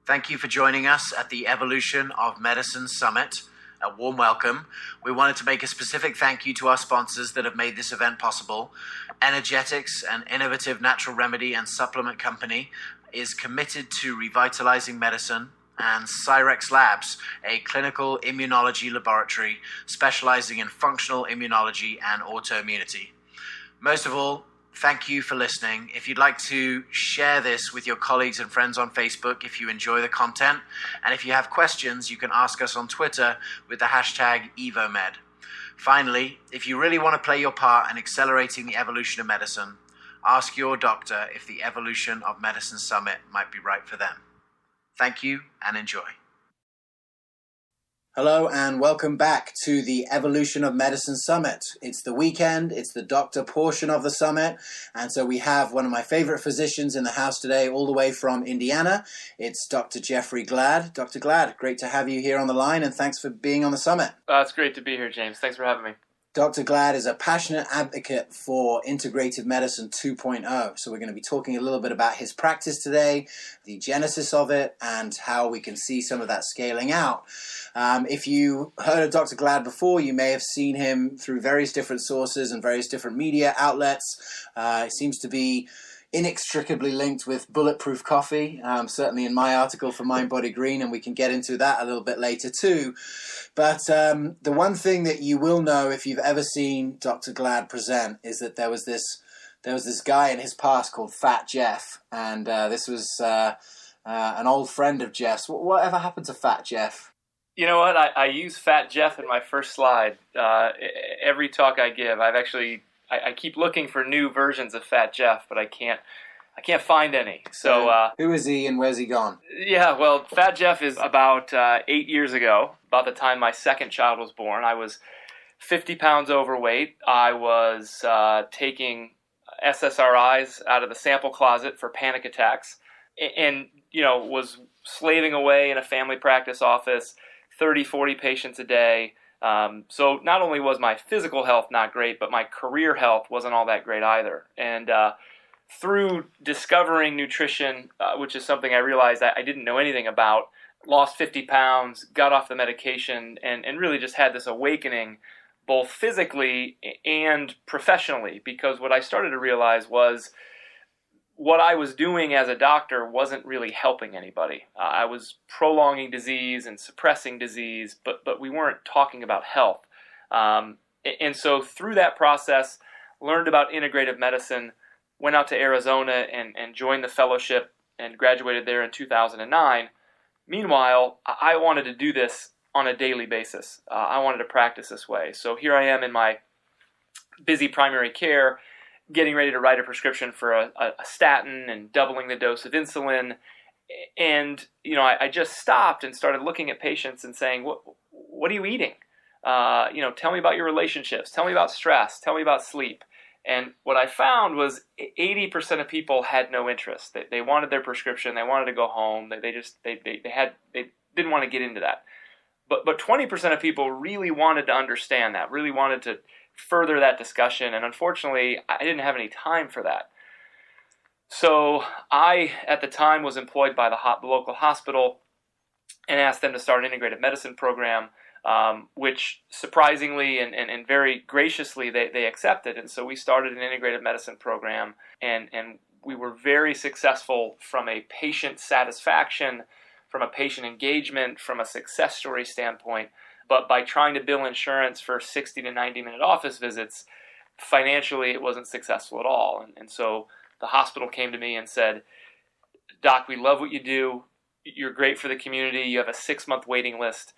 Thank you for joining us at the Evolution of Medicine Summit. A warm welcome. We wanted to make a specific thank you to our sponsors that have made this event possible. Energetics, an innovative natural remedy and supplement company, is committed to revitalizing medicine, and Cyrex Labs, a clinical immunology laboratory specializing in functional immunology and autoimmunity. Most of all, thank you for listening. If you'd like to share this with your colleagues and friends on Facebook if you enjoy the content, and if you have questions, you can ask us on Twitter with the hashtag EvoMed. Finally, if you really want to play your part in accelerating the evolution of medicine, ask your doctor if the Evolution of Medicine Summit might be right for them. Thank you and enjoy. Hello and welcome back to the Evolution of Medicine Summit. It's the weekend, it's the doctor portion of the summit, and so we have one of my favorite physicians in the house today, all the way from Indiana. It's Dr. Jeffrey Glad. Dr. Glad, great to have you here on the line, and thanks for being on the summit. It's great to be here, James. Thanks for having me. Dr. Glad is a passionate advocate for Integrative Medicine 2.0. So we're going to be talking a little bit about his practice today, the genesis of it, and how we can see some of that scaling out. If you heard of Dr. Glad before, you may have seen him through various different sources and various different media outlets. He seems to be inextricably linked with bulletproof coffee, certainly in my article for Mind Body Green, and we can get into that a little bit later too. But the one thing that you will know if you've ever seen Dr. Glad present is that there was this guy in his past called Fat Jeff, and this was an old friend of Jeff's. Whatever happened to Fat Jeff? You know what? I use Fat Jeff in my first slide. Every talk I give, I keep looking for new versions of Fat Jeff, but I can't find any. So who is he and where's he gone? Yeah, well, Fat Jeff is about 8 years ago, about the time my second child was born. I was 50 pounds overweight. I was taking SSRIs out of the sample closet for panic attacks, and was slaving away in a family practice office, 30, 40 patients a day. So not only was my physical health not great, but my career health wasn't all that great either. And through discovering nutrition, which is something I realized I didn't know anything about, lost 50 pounds, got off the medication, and really just had this awakening, both physically and professionally, because what I started to realize was what I was doing as a doctor wasn't really helping anybody. I was prolonging disease and suppressing disease, but we weren't talking about health. And so through that process, learned about integrative medicine, went out to Arizona and joined the fellowship and graduated there in 2009. Meanwhile, I wanted to do this on a daily basis. I wanted to practice this way. So here I am in my busy primary care, getting ready to write a prescription for a statin and doubling the dose of insulin. And, I just stopped and started looking at patients and saying, what are you eating? Tell me about your relationships. Tell me about stress. Tell me about sleep. And what I found was 80% of people had no interest. They wanted their prescription. They wanted to go home. They didn't want to get into that. But 20% of people really wanted to understand that, really wanted to further that discussion, and unfortunately, I didn't have any time for that. So I, at the time, was employed by the local hospital and asked them to start an integrative medicine program, which surprisingly and very graciously they accepted. And so we started an integrative medicine program, and we were very successful from a patient satisfaction, from a patient engagement, from a success story standpoint. But by trying to bill insurance for 60 to 90-minute office visits, financially it wasn't successful at all. And so the hospital came to me and said, "Doc, we love what you do. You're great for the community. You have a 6-month waiting list.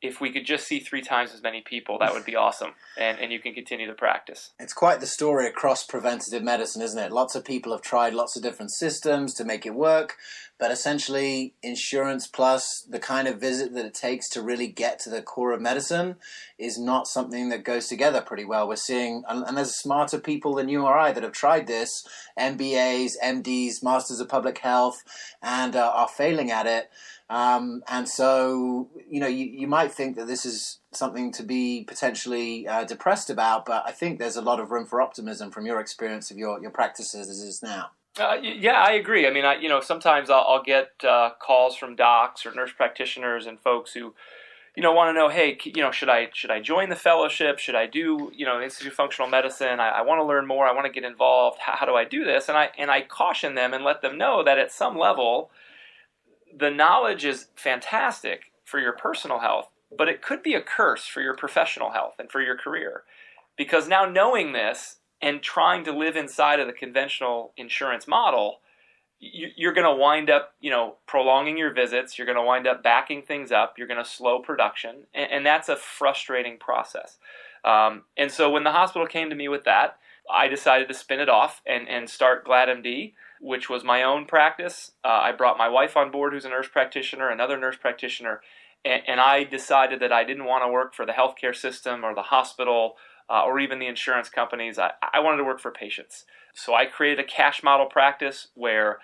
If we could just see 3 times as many people, that would be awesome. And you can continue the practice." It's quite the story across preventative medicine, isn't it? Lots of people have tried lots of different systems to make it work, but essentially insurance plus the kind of visit that it takes to really get to the core of medicine is not something that goes together pretty well. We're seeing, and there's smarter people than you or I that have tried this, MBAs, MDs, Masters of Public Health, and are failing at it. And so, you might think that this is something to be potentially depressed about, but I think there's a lot of room for optimism from your experience of your practices as it is now. Yeah, I agree. I mean, sometimes I'll get calls from docs or nurse practitioners and folks who, want to know, hey, should I join the fellowship? Should I do, Institute of Functional Medicine? I want to learn more. I want to get involved. How do I do this? And I caution them and let them know that at some level, the knowledge is fantastic for your personal health, but it could be a curse for your professional health and for your career. Because now knowing this and trying to live inside of the conventional insurance model, you're going to wind up, prolonging your visits. You're going to wind up backing things up. You're going to slow production. And that's a frustrating process. And so when the hospital came to me with that, I decided to spin it off and start GladMD, which was my own practice. I brought my wife on board, who's a nurse practitioner, another nurse practitioner, and I decided that I didn't want to work for the healthcare system or the hospital or even the insurance companies. I wanted to work for patients. So I created a cash model practice where,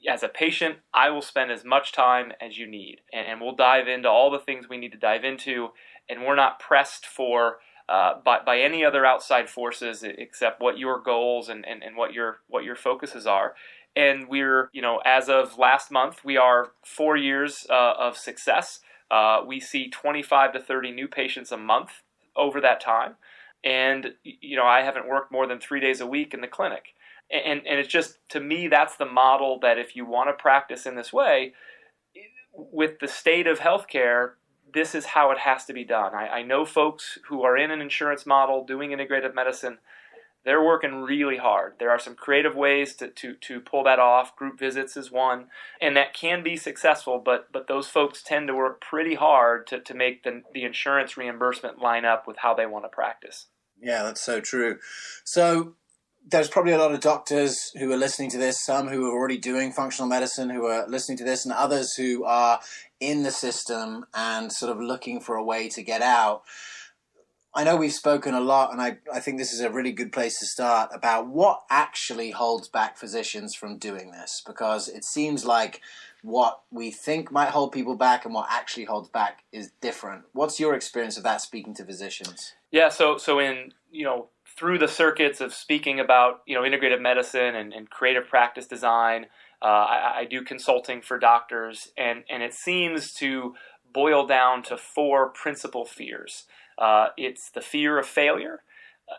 as a patient, I will spend as much time as you need, and we'll dive into all the things we need to dive into, and we're not pressed for by any other outside forces except what your goals and what your focuses are. And we're, as of last month, we are 4 years of success. We see 25 to 30 new patients a month over that time. And, I haven't worked more than 3 days a week in the clinic. And it's just, to me, that's the model that if you want to practice in this way, with the state of healthcare, this is how it has to be done. I know folks who are in an insurance model doing integrative medicine. They're working really hard. There are some creative ways to pull that off. Group visits is one, and that can be successful, but those folks tend to work pretty hard to make the insurance reimbursement line up with how they want to practice. Yeah, that's so true. So there's probably a lot of doctors who are listening to this, some who are already doing functional medicine who are listening to this, and others who are in the system and sort of looking for a way to get out. I know we've spoken a lot, and I think this is a really good place to start, about what actually holds back physicians from doing this, because it seems like what we think might hold people back and what actually holds back is different. What's your experience of that, speaking to physicians? Yeah, so in, through the circuits of speaking about, integrative medicine and creative practice design, I do consulting for doctors, and it seems to boil down to 4 principal fears. It's the fear of failure,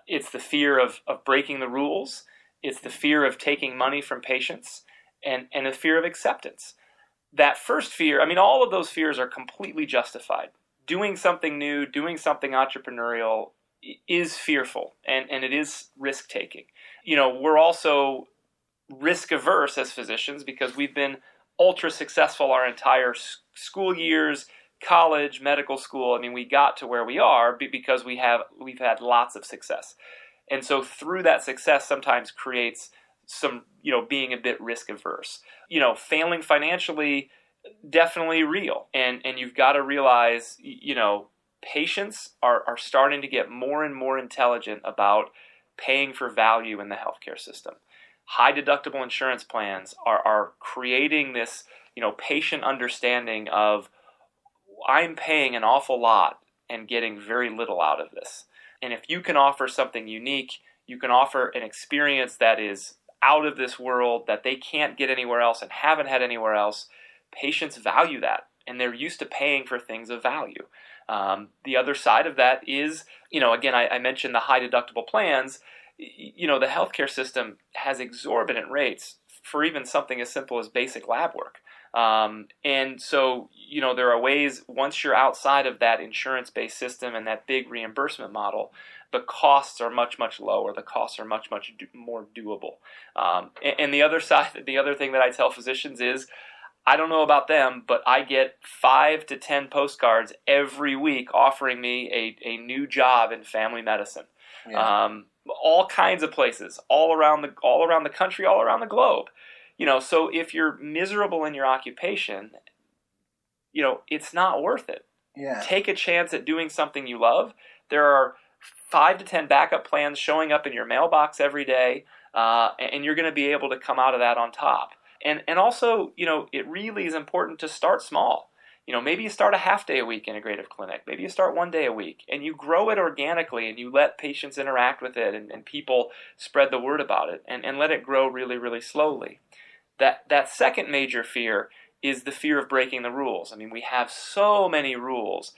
it's the fear of breaking the rules, it's the fear of taking money from patients, and the fear of acceptance. That first fear, all of those fears are completely justified. Doing something new, doing something entrepreneurial is fearful, and it is risk-taking. We're also risk-averse as physicians because we've been ultra successful our entire school years, college, medical school. We got to where we are because we've had lots of success. And so through that success sometimes creates some, being a bit risk averse. Failing financially, definitely real. And you've got to realize, patients are starting to get more and more intelligent about paying for value in the healthcare system. High deductible insurance plans are creating this, patient understanding of, I'm paying an awful lot and getting very little out of this. And if you can offer something unique, you can offer an experience that is out of this world that they can't get anywhere else and haven't had anywhere else, patients value that, and they're used to paying for things of value. The other side of that is, again, I mentioned the high deductible plans. The healthcare system has exorbitant rates for even something as simple as basic lab work. And so, there are ways, once you're outside of that insurance-based system and that big reimbursement model, the costs are much, much lower. The costs are much, much more doable. And the other side, the other thing that I tell physicians is, I don't know about them, but I get 5 to 10 postcards every week offering me a new job in family medicine. Yeah. All kinds of places, all around the country, all around the globe. So if you're miserable in your occupation, it's not worth it. Yeah. Take a chance at doing something you love. There are 5 to 10 backup plans showing up in your mailbox every day, and you're going to be able to come out of that on top. And also, it really is important to start small. maybe you start a half day a week integrative clinic. Maybe you start 1 day a week, and you grow it organically, and you let patients interact with it, and people spread the word about it, and let it grow really, really slowly. That second major fear is the fear of breaking the rules. I mean, we have so many rules.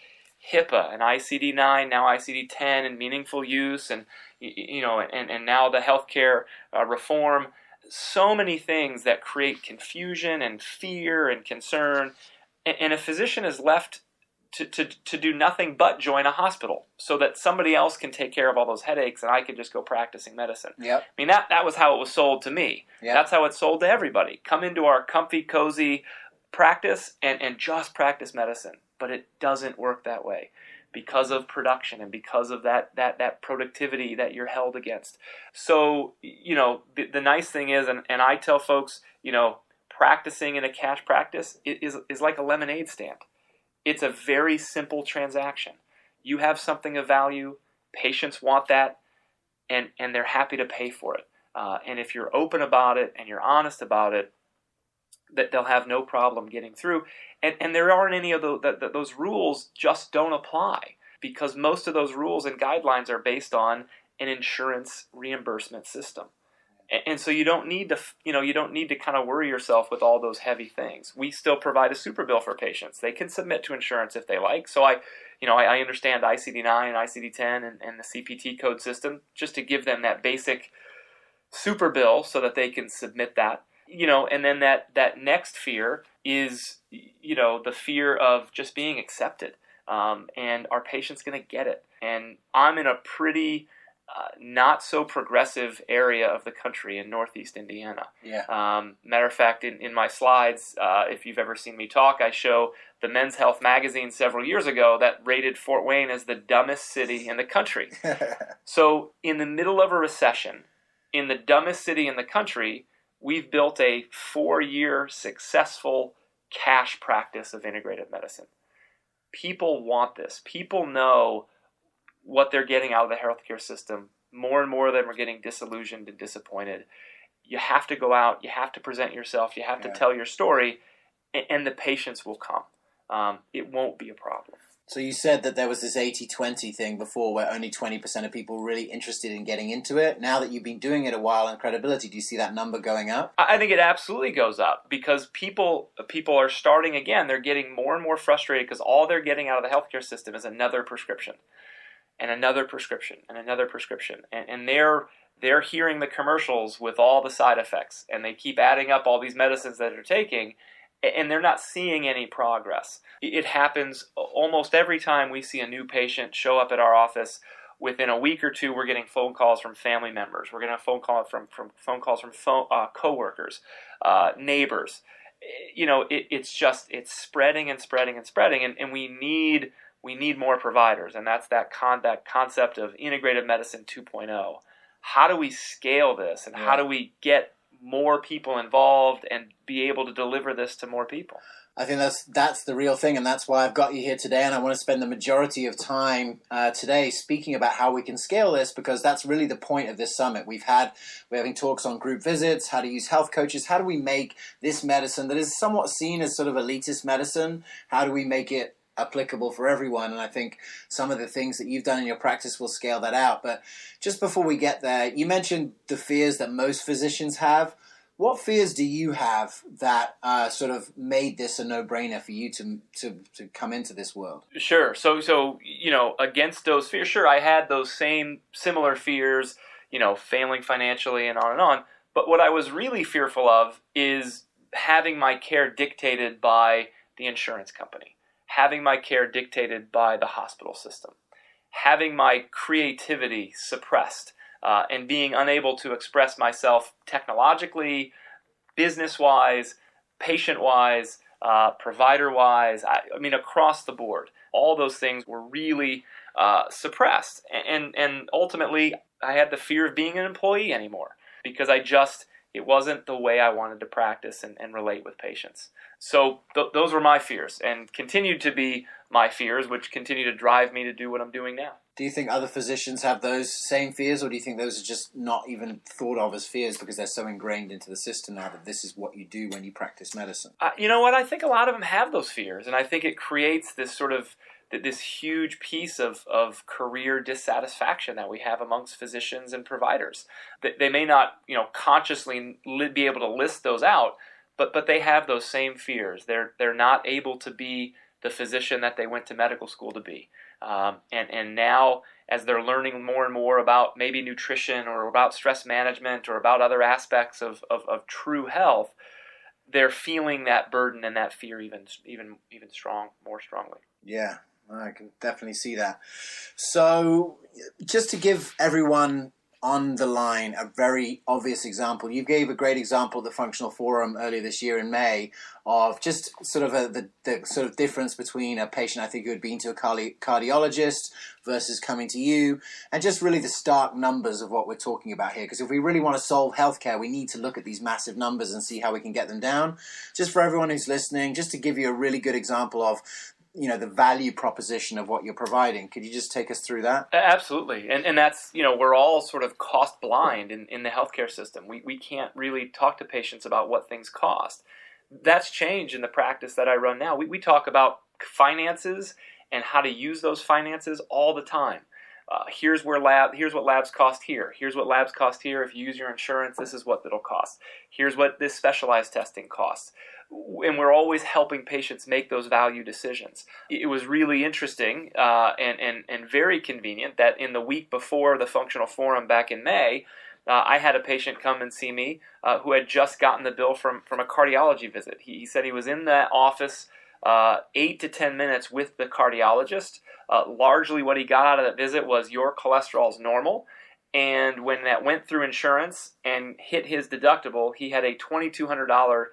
HIPAA and ICD-9, now ICD-10, and meaningful use, and now the healthcare reform. So many things that create confusion and fear and concern, and a physician is left to do nothing but join a hospital so that somebody else can take care of all those headaches and I can just go practicing medicine. Yep. I mean, that was how it was sold to me. Yep. That's how it's sold to everybody. Come into our comfy, cozy practice and just practice medicine. But it doesn't work that way because of production and because of that productivity that you're held against. So, the nice thing is, and I tell folks, practicing in a cash practice is like a lemonade stand. It's a very simple transaction. You have something of value, patients want that, and they're happy to pay for it. And if you're open about it and you're honest about it, that they'll have no problem getting through. And there aren't any of those rules just don't apply, because most of those rules and guidelines are based on an insurance reimbursement system. And so you don't need to kind of worry yourself with all those heavy things. We still provide a super bill for patients. They can submit to insurance if they like. So I understand ICD-9 and ICD-10 and the CPT code system just to give them that basic super bill so that they can submit that. And then that next fear is, the fear of just being accepted. And are patients going to get it? And I'm in a pretty not so progressive area of the country in Northeast Indiana. Yeah. Matter of fact, in my slides, if you've ever seen me talk, I show the Men's Health magazine several years ago that rated Fort Wayne as the dumbest city in the country. So in the middle of a recession, in the dumbest city in the country, we've built a 4-year successful cash practice of integrative medicine. People want this. People know what they're getting out of the healthcare system. More and more of them are getting disillusioned and disappointed. You have to go out, you have to present yourself, you have to tell your story, and the patients will come. It won't be a problem. So you said that there was this 80-20 thing before where only 20% of people were really interested in getting into it. Now that you've been doing it a while in credibility, do you see that number going up? I think it absolutely goes up because people are starting again. They're getting more and more frustrated because all they're getting out of the healthcare system is another prescription and another prescription and another prescription. And they're hearing the commercials with all the side effects, and they keep adding up all these medicines that they're taking, and they're not seeing any progress. It happens almost every time we see a new patient show up at our office. Within a week or two, we're getting phone calls from family members. We're getting phone calls from coworkers, neighbors. It's spreading and spreading and spreading, and we need more providers, and that's that concept of integrative medicine 2.0. How do we scale this, and how do we get more people involved and be able to deliver this to more people? I think that's the real thing, and that's why I've got you here today, and I want to spend the majority of time today speaking about how we can scale this, because that's really the point of this summit. We're having talks on group visits, how to use health coaches, how do we make this medicine that is somewhat seen as sort of elitist medicine, how do we make it applicable for everyone? And I think some of the things that you've done in your practice will scale that out. But just before we get there, you mentioned the fears that most physicians have. What fears do you have that sort of made this a no-brainer for you to come into this world? Sure. So against those fears, sure, I had those similar fears, failing financially and on and on. But what I was really fearful of is having my care dictated by the insurance company, having my care dictated by the hospital system, having my creativity suppressed, and being unable to express myself technologically, business-wise, patient-wise, provider-wise, I mean, across the board. All those things were really suppressed. And ultimately, I had the fear of being an employee anymore because it wasn't the way I wanted to practice and relate with patients. So those were my fears and continued to be my fears, which continue to drive me to do what I'm doing now. Do you think other physicians have those same fears, or do you think those are just not even thought of as fears because they're so ingrained into the system now that this is what you do when you practice medicine? You know what? I think a lot of them have those fears, and I think it creates this sort of this huge piece of career dissatisfaction that we have amongst physicians and providers. They may not, consciously be able to list those out, but they have those same fears. They're not able to be the physician that they went to medical school to be. And now, as they're learning more and more about maybe nutrition or about stress management or about other aspects of true health, they're feeling that burden and that fear even more strongly. Yeah, I can definitely see that. So, just to give everyone on the line a very obvious example, you gave a great example at the Functional Forum earlier this year in May of just sort of the sort of difference between a patient, I think, who had been to a cardiologist versus coming to you, and just really the stark numbers of what we're talking about here. Because if we really want to solve healthcare, we need to look at these massive numbers and see how we can get them down. Just for everyone who's listening, just to give you a really good example of the value proposition of what you're providing. Could you just take us through that? Absolutely. And that's, we're all sort of cost blind in the healthcare system. We can't really talk to patients about what things cost. That's changed in the practice that I run now. We talk about finances and how to use those finances all the time. Here's what labs cost here. Here's what labs cost here. If you use your insurance, this is what it'll cost. Here's what this specialized testing costs. And we're always helping patients make those value decisions. It was really interesting and very convenient that in the week before the Functional Forum back in May, I had a patient come and see me who had just gotten the bill from a cardiology visit. He said he was in that office 8 to 10 minutes with the cardiologist. Largely what he got out of that visit was your cholesterol is normal. And when that went through insurance and hit his deductible, he had a $2,200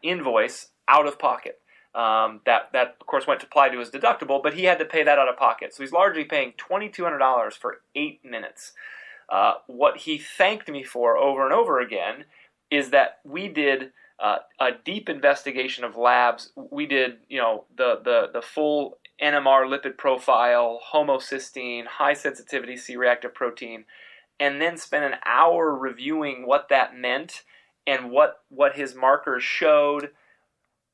invoice out of pocket. That of course went to apply to his deductible, but he had to pay that out of pocket. So he's largely paying $2,200 for 8 minutes. What he thanked me for over and over again is that we did a deep investigation of labs. We did, the full NMR lipid profile, homocysteine, high sensitivity C-reactive protein, and then spent an hour reviewing what that meant and what his markers showed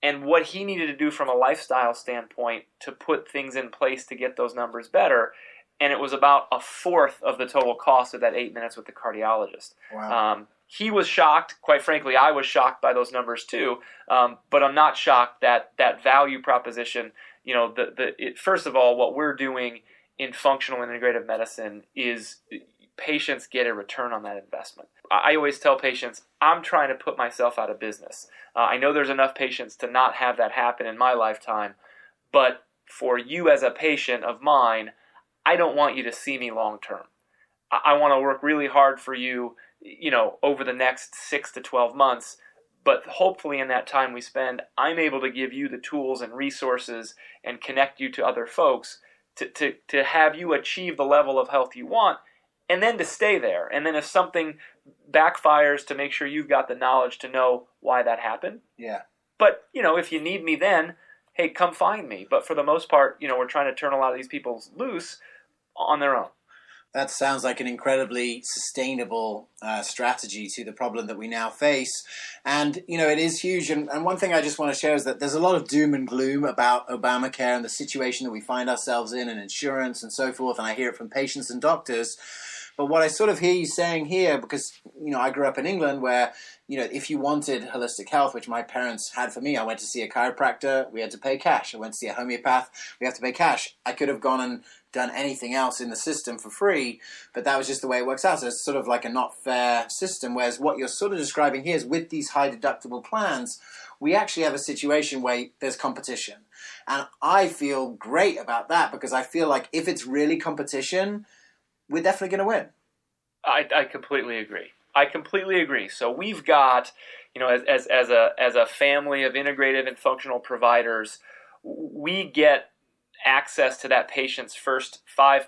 and what he needed to do from a lifestyle standpoint to put things in place to get those numbers better. And it was about a fourth of the total cost of that 8 minutes with the cardiologist. Wow. He was shocked. Quite frankly, I was shocked by those numbers too. But I'm not shocked that value proposition, first of all, what we're doing in functional integrative medicine is patients get a return on that investment. I always tell patients, I'm trying to put myself out of business. I know there's enough patients to not have that happen in my lifetime, but for you as a patient of mine, I don't want you to see me long term. I want to work really hard for you, over the next 6 to 12 months, but hopefully in that time we spend, I'm able to give you the tools and resources and connect you to other folks to have you achieve the level of health you want, and then to stay there. And then if something backfires, to make sure you've got the knowledge to know why that happened. Yeah. But, if you need me then, hey, come find me. But for the most part, we're trying to turn a lot of these people loose on their own. That sounds like an incredibly sustainable strategy to the problem that we now face. And, it is huge. And one thing I just want to share is that there's a lot of doom and gloom about Obamacare and the situation that we find ourselves in and insurance and so forth. And I hear it from patients and doctors. But what I sort of hear you saying here, because, I grew up in England where, if you wanted holistic health, which my parents had for me, I went to see a chiropractor, we had to pay cash. I went to see a homeopath, we have to pay cash. I could have gone and done anything else in the system for free, but that was just the way it works out. So it's sort of like a not fair system, whereas what you're sort of describing here is with these high deductible plans, we actually have a situation where there's competition. And I feel great about that because I feel like if it's really competition, we're definitely going to win. I completely agree. So we've got, as a family of integrative and functional providers, we get access to that patient's first $5,000,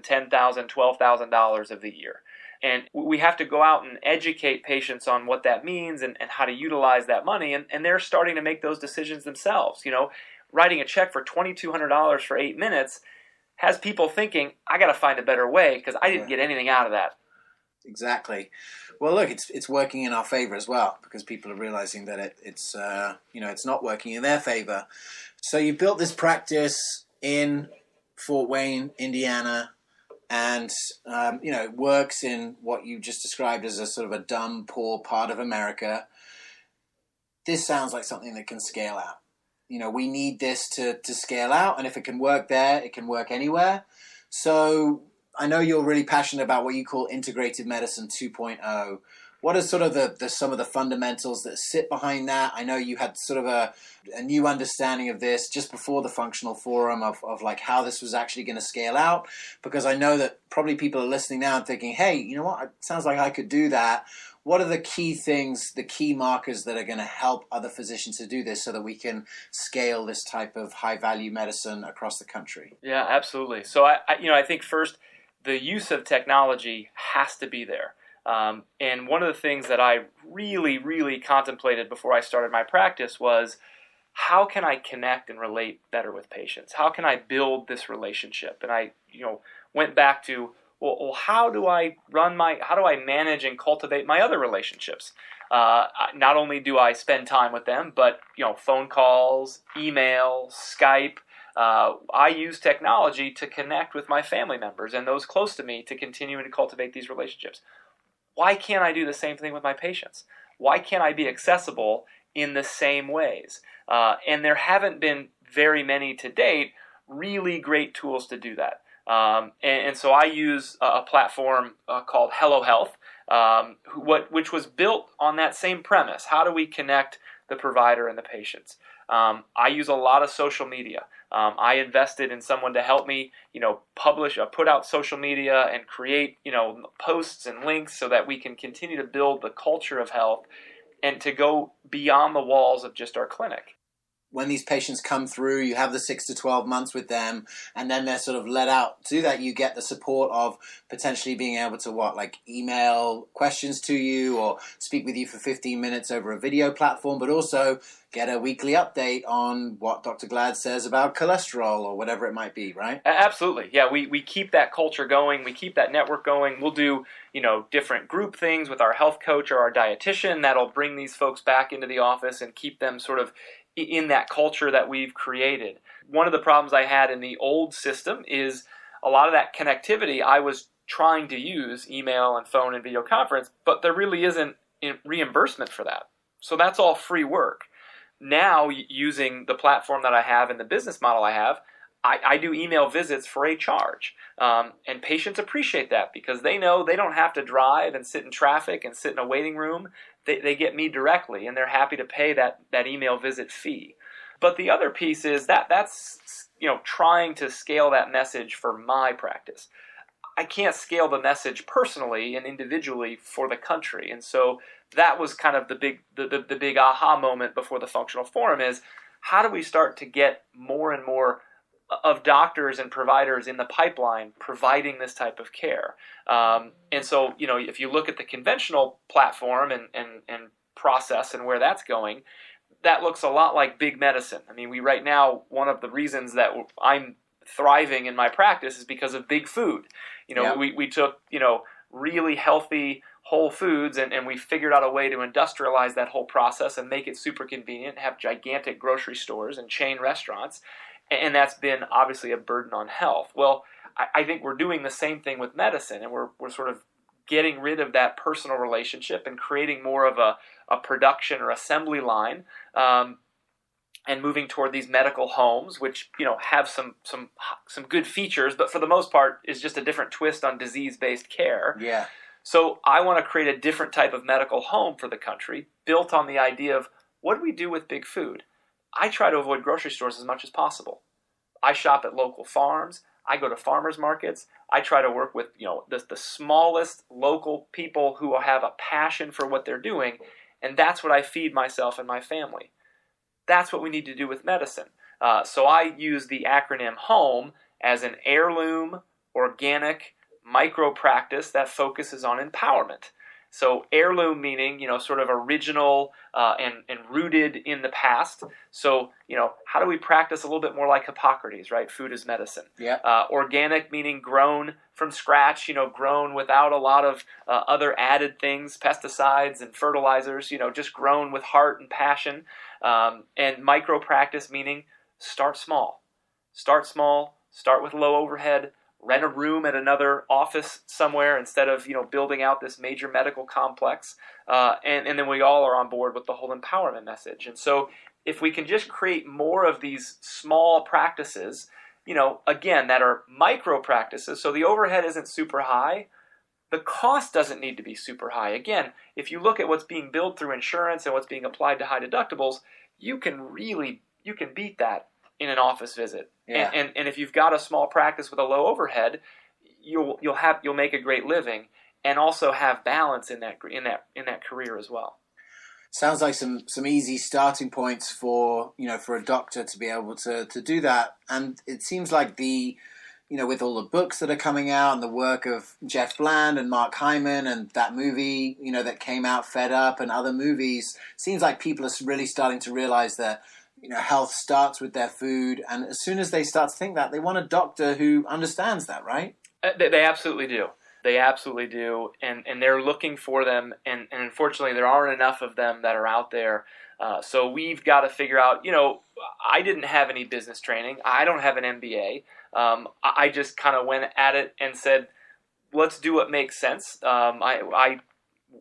$10,000, $12,000 of the year. And we have to go out and educate patients on what that means and how to utilize that money. And they're starting to make those decisions themselves. Writing a check for $2,200 for 8 minutes, has people thinking, I got to find a better way because I didn't get anything out of that. Exactly. Well, look, it's working in our favor as well, because people are realizing that it's not working in their favor. So you built this practice in Fort Wayne, Indiana, and works in what you just described as a sort of a dumb, poor part of America. This sounds like something that can scale out. We need this to scale out, and if it can work there, it can work anywhere. So I know you're really passionate about what you call Integrative Medicine 2.0. What are sort of some of the fundamentals that sit behind that? I know you had sort of a new understanding of this just before the functional forum of like how this was actually going to scale out, because I know that probably people are listening now and thinking, hey, you know what, it sounds like I could do that. What are the key things, the key markers that are going to help other physicians to do this so that we can scale this type of high-value medicine across the country? Yeah, absolutely. So I think first, the use of technology has to be there. And one of the things that I really, really contemplated before I started my practice was, how can I connect and relate better with patients? How can I build this relationship? And I, went back to, well, how do I manage and cultivate my other relationships? Not only do I spend time with them, but, phone calls, email, Skype. I use technology to connect with my family members and those close to me to continue to cultivate these relationships. Why can't I do the same thing with my patients? Why can't I be accessible in the same ways? And there haven't been very many to date really great tools to do that. And so I use a platform called Hello Health, which was built on that same premise. How do we connect the provider and the patients? I use a lot of social media. I invested in someone to help me, put out social media and create, posts and links so that we can continue to build the culture of health and to go beyond the walls of just our clinic. When these patients come through, you have the 6 to 12 months with them, and then they're sort of let out to that. You get the support of potentially being able to email questions to you or speak with you for 15 minutes over a video platform, but also get a weekly update on what Dr. Glad says about cholesterol or whatever it might be, right? Absolutely. Yeah, we keep that culture going. We keep that network going. We'll do, different group things with our health coach or our dietitian that'll bring these folks back into the office and keep them sort of in that culture that we've created. One of the problems I had in the old system is a lot of that connectivity I was trying to use, email and phone and video conference, but there really isn't reimbursement for that. So that's all free work. Now, using the platform that I have and the business model I have, I do email visits for a charge. And patients appreciate that because they know they don't have to drive and sit in traffic and sit in a waiting room. They get me directly, and they're happy to pay that email visit fee. But the other piece is that's trying to scale that message for my practice. I can't scale the message personally and individually for the country. And so that was kind of the big aha moment before the functional forum is, how do we start to get more and more of doctors and providers in the pipeline providing this type of care? And so, if you look at the conventional platform and process and where that's going, that looks a lot like big medicine. I mean, right now, one of the reasons that I'm thriving in my practice is because of big food. We took, really healthy whole foods and we figured out a way to industrialize that whole process and make it super convenient, have gigantic grocery stores and chain restaurants. And that's been obviously a burden on health. Well, I think we're doing the same thing with medicine, and we're sort of getting rid of that personal relationship and creating more of a production or assembly line, and moving toward these medical homes, which have some good features, but for the most part is just a different twist on disease-based care. Yeah. So I want to create a different type of medical home for the country, built on the idea of what do we do with big food? I try to avoid grocery stores as much as possible. I shop at local farms. I go to farmers markets. I try to work with the smallest local people who will have a passion for what they're doing, and that's what I feed myself and my family. That's what we need to do with medicine. So I use the acronym HOME as an heirloom, organic micropractice that focuses on empowerment. So heirloom meaning, sort of original and rooted in the past. So, how do we practice a little bit more like Hippocrates, right? Food is medicine. Yeah. Organic meaning grown from scratch, grown without a lot of other added things, pesticides and fertilizers, just grown with heart and passion. And micropractice meaning start small. Start small, start with low overhead, rent a room at another office somewhere instead of, building out this major medical complex. And then we all are on board with the whole empowerment message. And so if we can just create more of these small practices, again, that are micro practices, so the overhead isn't super high, the cost doesn't need to be super high. Again, if you look at what's being billed through insurance and what's being applied to high deductibles, you can beat that in an office visit. Yeah. And if you've got a small practice with a low overhead, you'll make a great living and also have balance in that career as well. Sounds like some easy starting points for a doctor to be able to do that. And it seems like with all the books that are coming out and the work of Jeff Bland and Mark Hyman and that movie, that came out, Fed Up, and other movies, seems like people are really starting to realize that health starts with their food, and as soon as they start to think that, they want a doctor who understands that, right? They absolutely do. They absolutely do, and they're looking for them, and unfortunately there aren't enough of them that are out there. So we've got to figure out, I didn't have any business training. I don't have an MBA. I just kind of went at it and said, let's do what makes sense. I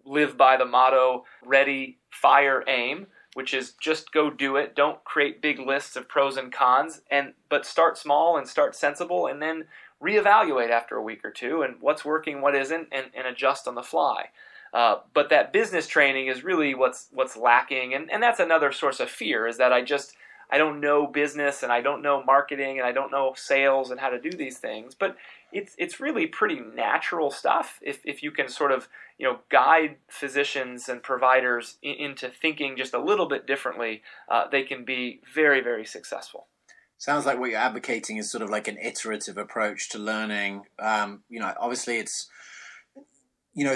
live by the motto, ready, fire, aim, which is just go do it. Don't create big lists of pros and cons, but start small and start sensible, and then reevaluate after a week or two and what's working, what isn't, and adjust on the fly. But that business training is really what's lacking, and that's another source of fear, is that I don't know business, and I don't know marketing, and I don't know sales and how to do these things. But it's really pretty natural stuff if you can sort of guide physicians and providers into thinking just a little bit differently. They can be very, very successful. Sounds like what you're advocating is sort of like an iterative approach to learning. Obviously it's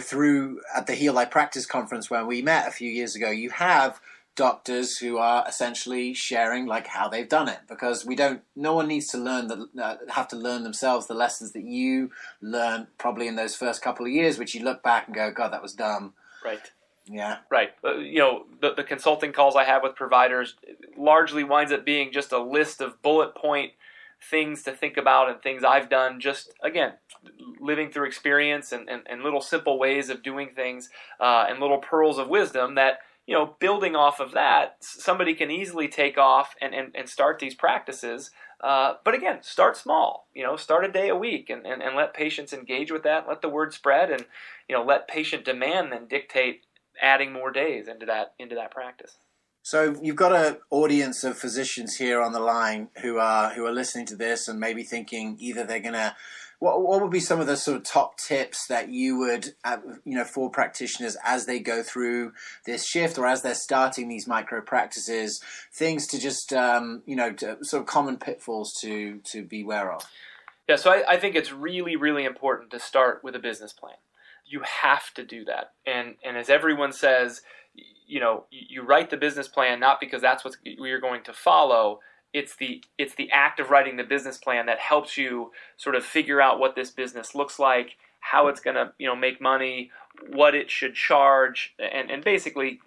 through at the Heal Thy Practice conference where we met a few years ago, you have doctors who are essentially sharing like how they've done it, because no one needs to have to learn themselves the lessons that you learned probably in those first couple of years, which you look back and go, God, that was dumb. Right. Yeah. Right. The consulting calls I have with providers largely winds up being just a list of bullet point things to think about and things I've done, just, again, living through experience and little simple ways of doing things and little pearls of wisdom that, building off of that, somebody can easily take off and start these practices. But again, start small, start a day a week and let patients engage with that, let the word spread, and, let patient demand then dictate adding more days into that practice. So you've got an audience of physicians here on the line who are listening to this and maybe thinking either they're going to, what would be some of the sort of top tips that you would, for practitioners as they go through this shift or as they're starting these micro practices, things to just, to sort of common pitfalls to be aware of? Yeah, so I think it's really, really important to start with a business plan. You have to do that. And as everyone says, you write the business plan not because that's what you're going to follow. It's the act of writing the business plan that helps you sort of figure out what this business looks like, how it's going to make money, what it should charge, and basically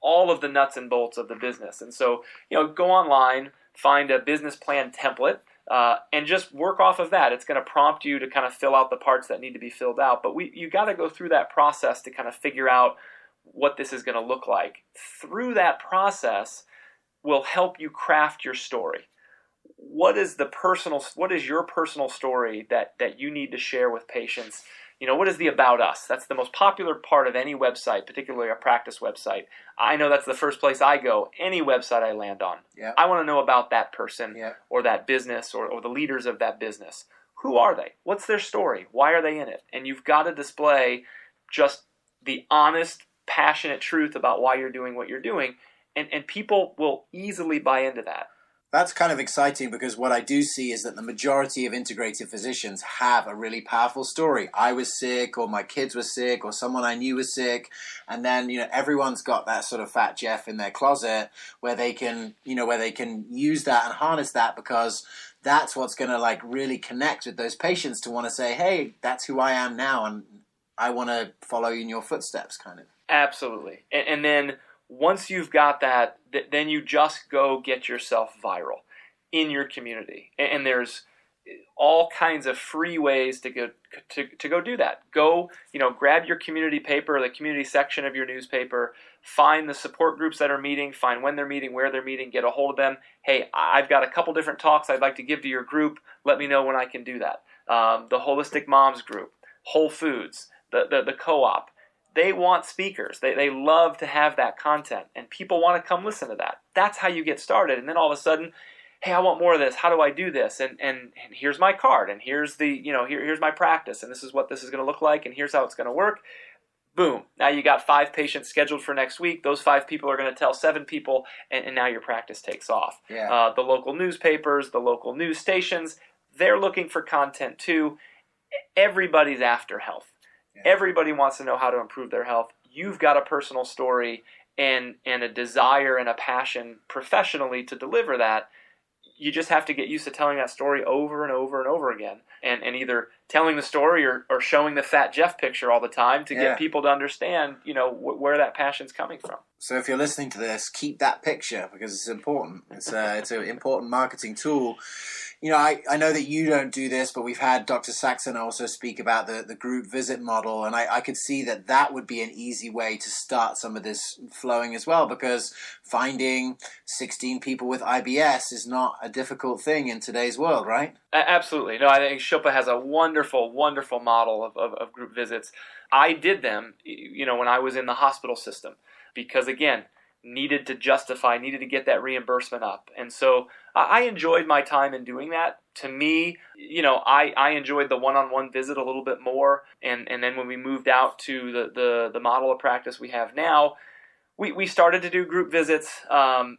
all of the nuts and bolts of the business. And so go online, find a business plan template, and just work off of that. It's going to prompt you to kind of fill out the parts that need to be filled out. But you got to go through that process to kind of figure out what this is going to look like. Through that process will help you craft your story. What is your personal story that you need to share with patients? What is the about us? That's the most popular part of any website, particularly a practice website. I know that's the first place I go, any website I land on. Yeah. I want to know about that person or that business or the leaders of that business. Who are they? What's their story? Why are they in it? And you've got to display just the honest, passionate truth about why you're doing what you're doing, and people will easily buy into that. That's kind of exciting because what I do see is that the majority of integrative physicians have a really powerful story. I was sick, or my kids were sick, or someone I knew was sick. And then, everyone's got that sort of fat Jeff in their closet where they can, where they can use that and harness that, because that's what's going to like really connect with those patients to want to say, hey, that's who I am now. And I want to follow in your footsteps, kind of. Absolutely. And then once you've got that, then you just go get yourself viral in your community. And there's all kinds of free ways to go do that. Go, grab your community paper, the community section of your newspaper, find the support groups that are meeting, find when they're meeting, where they're meeting, get a hold of them. Hey, I've got a couple different talks I'd like to give to your group. Let me know when I can do that. The Holistic Moms group, Whole Foods, the co-op. They want speakers. They love to have that content, and people want to come listen to that. That's how you get started. And then all of a sudden, hey, I want more of this. How do I do this? And here's my card, and here's here's my practice, and this is what this is going to look like, and here's how it's going to work. Boom. Now you got 5 patients scheduled for next week. Those 5 people are going to tell 7 people, and now your practice takes off. Yeah. The local newspapers, the local news stations, they're looking for content too. Everybody's after health. Everybody wants to know how to improve their health. You've got a personal story and a desire and a passion professionally to deliver that. You just have to get used to telling that story over and over and over again. And either telling the story or showing the fat Jeff picture all the time to get people to understand, where that passion's coming from. So if you're listening to this, keep that picture because it's important. It's an important marketing tool. I know that you don't do this, but we've had Dr. Saxon also speak about the group visit model, and I could see that would be an easy way to start some of this flowing as well, because finding 16 people with IBS is not a difficult thing in today's world, right? Absolutely. No, I think Shilpa has a wonderful, wonderful model of group visits. I did them, when I was in the hospital system, because again, needed to get that reimbursement up. And so I enjoyed my time in doing that. To me, I enjoyed the one-on-one visit a little bit more. And then when we moved out to the model of practice we have now, we started to do group visits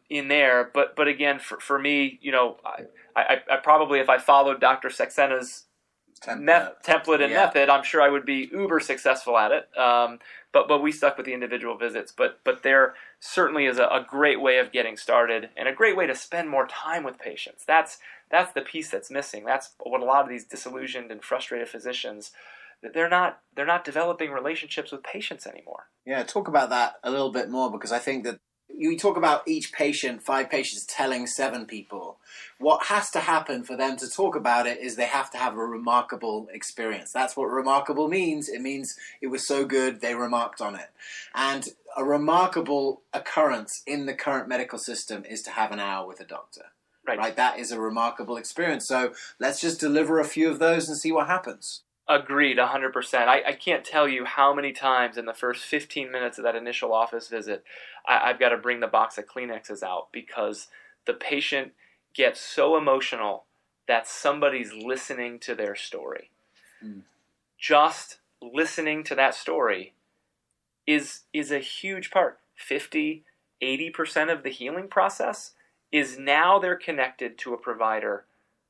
in there. But again, for me, I probably, if I followed Dr. Saxena's template and method, I'm sure I would be uber successful at it. But we stuck with the individual visits. But there certainly is a great way of getting started and a great way to spend more time with patients. That's the piece that's missing. That's what a lot of these disillusioned and frustrated physicians, they're not developing relationships with patients anymore. Yeah, talk about that a little bit more, because I think that you talk about each patient, 5 patients telling 7 people. What has to happen for them to talk about it is they have to have a remarkable experience. That's what remarkable means. It means it was so good, they remarked on it. And a remarkable occurrence in the current medical system is to have an hour with a doctor. Right? That is a remarkable experience. So let's just deliver a few of those and see what happens. Agreed, 100%. I can't tell you how many times in the first 15 minutes of that initial office visit, I've got to bring the box of Kleenexes out because the patient gets so emotional that somebody's listening to their story. Just listening to that story is a huge part. 50, 80% of the healing process is now they're connected to a provider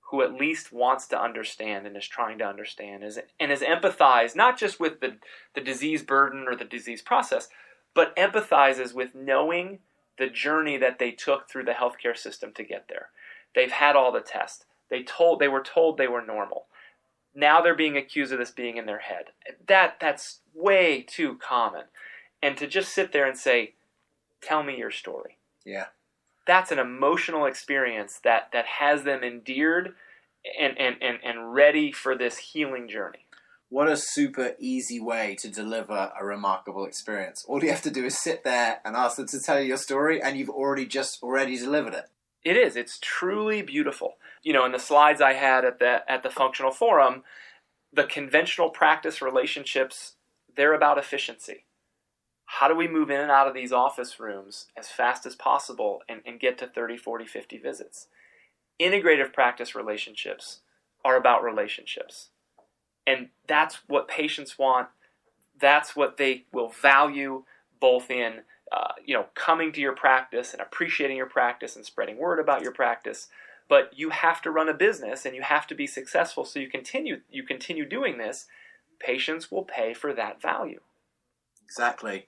who at least wants to understand and is trying to understand and is empathized, not just with the disease burden or the disease process, but empathizes with knowing the journey that they took through the healthcare system to get there. They've had all the tests. They were told they were normal. Now they're being accused of this being in their head. That's way too common. And to just sit there and say, tell me your story. Yeah. That's an emotional experience that has them endeared and ready for this healing journey. What a super easy way to deliver a remarkable experience. All you have to do is sit there and ask them to tell you your story, and you've already delivered it. It is. It's truly beautiful. In the slides I had at the functional forum, the conventional practice relationships, they're about efficiency. How do we move in and out of these office rooms as fast as possible and get to 30, 40, 50 visits? Integrative practice relationships are about relationships. And that's what patients want. That's what they will value both in coming to your practice and appreciating your practice and spreading word about your practice. But you have to run a business and you have to be successful. So you continue doing this. Patients will pay for that value. Exactly.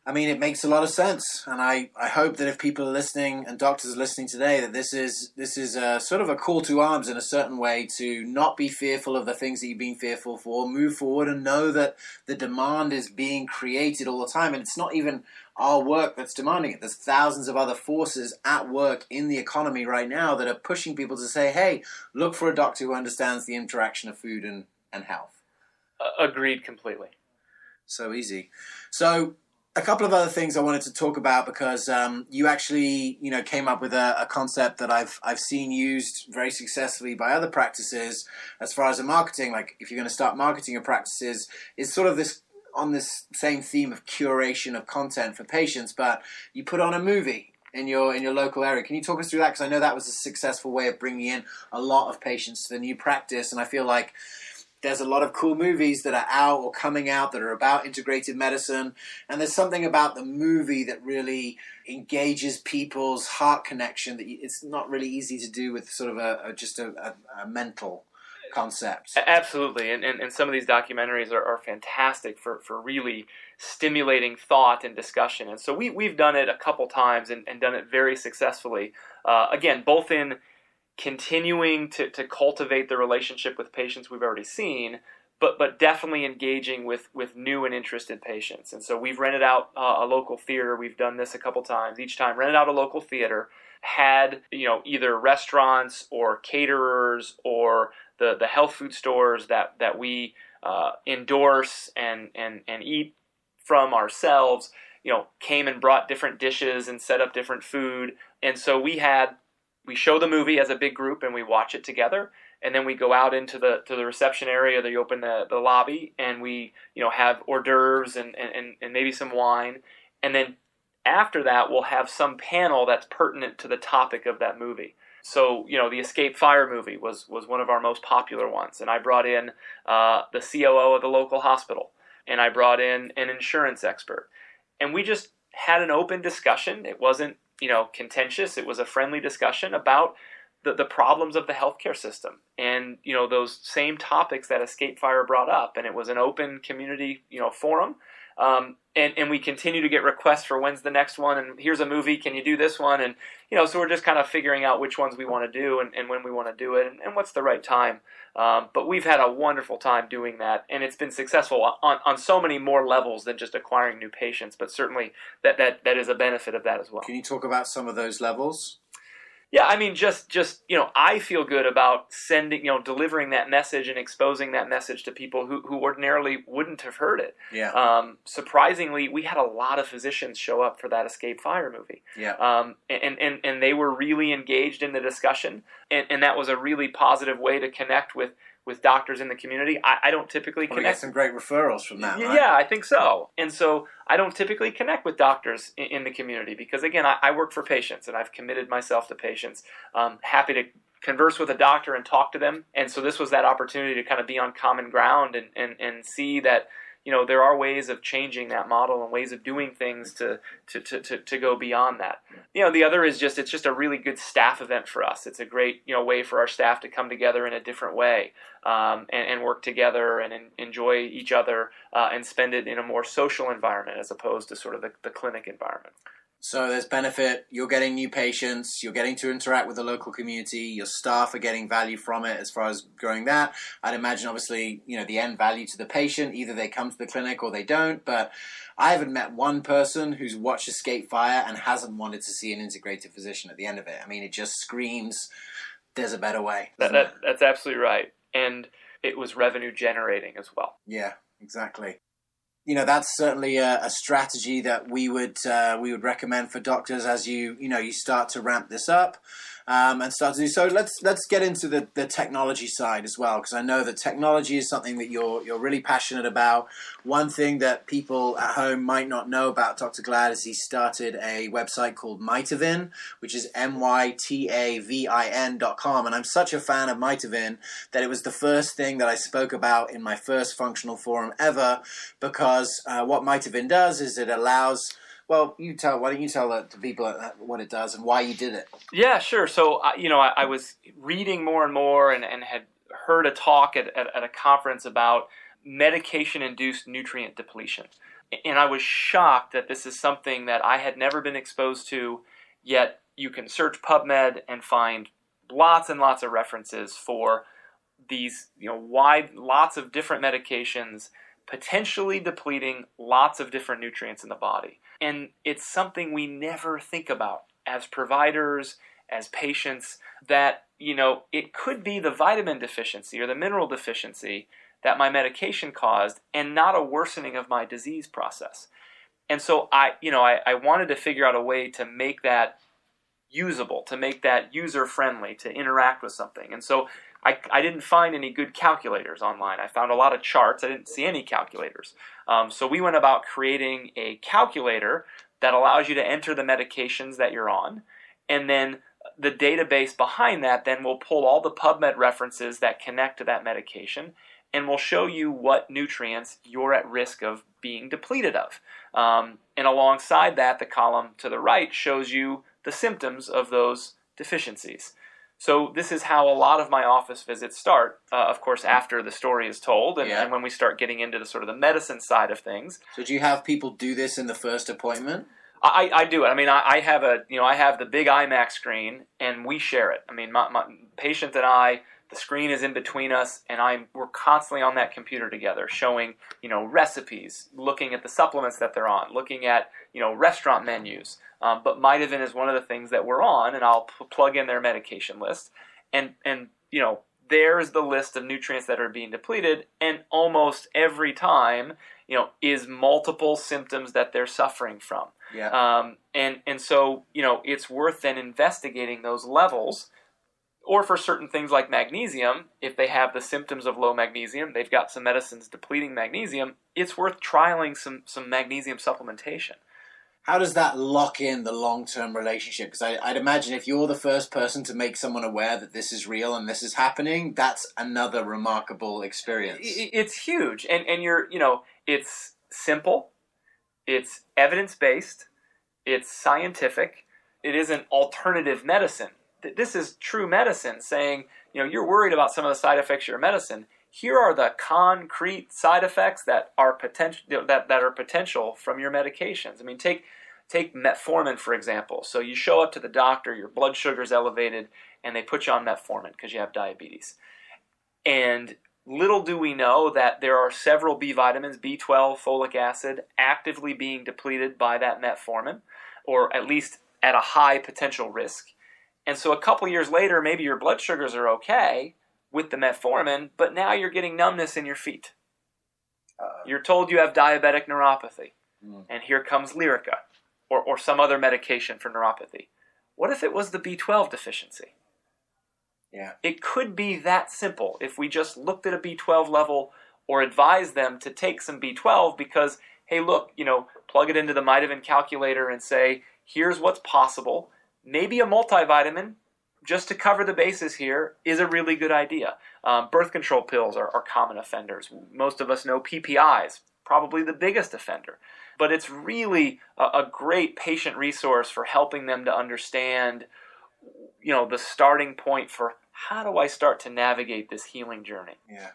I mean, it makes a lot of sense, and I hope that if people are listening and doctors are listening today, that this is a sort of a call to arms in a certain way to not be fearful of the things that you've been fearful for, move forward and know that the demand is being created all the time, and it's not even our work that's demanding it. There's thousands of other forces at work in the economy right now that are pushing people to say, hey, look for a doctor who understands the interaction of food and health. Agreed completely. So easy. So a couple of other things I wanted to talk about because you actually, came up with a concept that I've seen used very successfully by other practices as far as the marketing. Like if you're going to start marketing your practices, it's sort of this on this same theme of curation of content for patients, but you put on a movie in your local area. Can you talk us through that? Because I know that was a successful way of bringing in a lot of patients to the new practice, and I feel like there's a lot of cool movies that are out or coming out that are about integrative medicine. And there's something about the movie that really engages people's heart connection that it's not really easy to do with sort of a mental concept. Absolutely. And some of these documentaries are fantastic for really stimulating thought and discussion. And so we've done it a couple times and done it very successfully. Again, both in continuing to cultivate the relationship with patients we've already seen, but definitely engaging with new and interested patients. And so we've rented out a local theater. We've done this a couple times. Each time, rented out a local theater, had either restaurants or caterers or the health food stores that we endorse and eat from ourselves, came and brought different dishes and set up different food. And so we show the movie as a big group and we watch it together, and then we go out into the reception area. They open the lobby and we have hors d'oeuvres and maybe some wine, and then after that we'll have some panel that's pertinent to the topic of that movie. So the Escape Fire movie was one of our most popular ones, and I brought in the COO of the local hospital, and I brought in an insurance expert, and we just had an open discussion. It wasn't contentious. It was a friendly discussion about the problems of the healthcare system and, those same topics that Escape Fire brought up. And it was an open community, forum. And we continue to get requests for when's the next one, and here's a movie, can you do this one? And, so we're just kind of figuring out which ones we want to do and when we want to do it and what's the right time. But we've had a wonderful time doing that, and it's been successful on so many more levels than just acquiring new patients, but certainly that is a benefit of that as well. Can you talk about some of those levels? Yeah, I mean, just I feel good about delivering that message and exposing that message to people who ordinarily wouldn't have heard it. Yeah. Surprisingly, we had a lot of physicians show up for that Escape Fire movie. Yeah. And they were really engaged in the discussion, and that was a really positive way to connect with doctors in the community. I don't typically connect. We get some great referrals from that, right? Yeah, I think so. And so I don't typically connect with doctors in the community because, again, I work for patients and I've committed myself to patients. Happy to converse with a doctor and talk to them. And so this was that opportunity to kind of be on common ground and see that, there are ways of changing that model and ways of doing things to go beyond that. The other is it's just a really good staff event for us. It's a great, way for our staff to come together in a different way and work together and enjoy each other and spend it in a more social environment as opposed to sort of the clinic environment. So there's benefit. You're getting new patients. You're getting to interact with the local community. Your staff are getting value from it as far as growing that. I'd imagine, obviously, the end value to the patient. Either they come to the clinic or they don't. But I haven't met one person who's watched Escape Fire and hasn't wanted to see an integrative physician at the end of it. I mean, it just screams, there's a better way. That's absolutely right. And it was revenue generating as well. Yeah, exactly. That's certainly a strategy that we would recommend for doctors as you start to ramp this up and start to do so. Let's get into the technology side as well, because I know that technology is something that you're really passionate about. One thing that people at home might not know about Dr. Glad is he started a website called Mitavin, which is mytavin.com, and I'm such a fan of Mitavin that it was the first thing that I spoke about in my first functional forum ever, because what Mitavin does is it allows Well, why don't you tell the people what it does and why you did it? Yeah, sure. So, I was reading more and more and had heard a talk at a conference about medication-induced nutrient depletion. And I was shocked that this is something that I had never been exposed to, yet you can search PubMed and find lots and lots of references for these, lots of different medications potentially depleting lots of different nutrients in the body. And it's something we never think about as providers, as patients, that, it could be the vitamin deficiency or the mineral deficiency that my medication caused and not a worsening of my disease process. And so I wanted to figure out a way to make that usable, to make that user-friendly, to interact with something. And so I didn't find any good calculators online. I found a lot of charts. I didn't see any calculators. So we went about creating a calculator that allows you to enter the medications that you're on, and then the database behind that then will pull all the PubMed references that connect to that medication, and will show you what nutrients you're at risk of being depleted of. And alongside that, the column to the right shows you the symptoms of those deficiencies. So this is how a lot of my office visits start, of course, after the story is told and when we start getting into the sort of the medicine side of things. So do you have people do this in the first appointment? I do it. I mean, I have I have the big iMac screen, and we share it. I mean, my patient and I, the screen is in between us, and we're constantly on that computer together, showing, recipes, looking at the supplements that they're on, looking at, restaurant menus. But Mitavin is one of the things that we're on, and I'll plug in their medication list, and there's the list of nutrients that are being depleted, and almost every time, is multiple symptoms that they're suffering from. Yeah. And so, it's worth then investigating those levels. Or for certain things like magnesium, if they have the symptoms of low magnesium, they've got some medicines depleting magnesium, it's worth trialing some magnesium supplementation. How does that lock in the long-term relationship? Because I'd imagine if you're the first person to make someone aware that this is real and this is happening, that's another remarkable experience. It's huge. And it's simple, it's evidence-based, it's scientific, it isn't alternative medicine. This is true medicine saying, you're worried about some of the side effects of your medicine. Here are the concrete side effects that are potential from your medications. I mean, take metformin, for example. So you show up to the doctor, your blood sugar is elevated, and they put you on metformin because you have diabetes. And little do we know that there are several B vitamins, B12, folic acid, actively being depleted by that metformin, or at least at a high potential risk. And so a couple years later, maybe your blood sugars are okay with the metformin, but now you're getting numbness in your feet. You're told you have diabetic neuropathy, and here comes Lyrica, or some other medication for neuropathy. What if it was the B12 deficiency? Yeah. It could be that simple if we just looked at a B12 level or advised them to take some B12 because, hey, look, plug it into the Mitavin calculator and say, here's what's possible. Maybe a multivitamin, just to cover the bases here, is a really good idea. Birth control pills are common offenders. Most of us know PPIs, probably the biggest offender. But it's really a great patient resource for helping them to understand, the starting point for how do I start to navigate this healing journey. Yeah.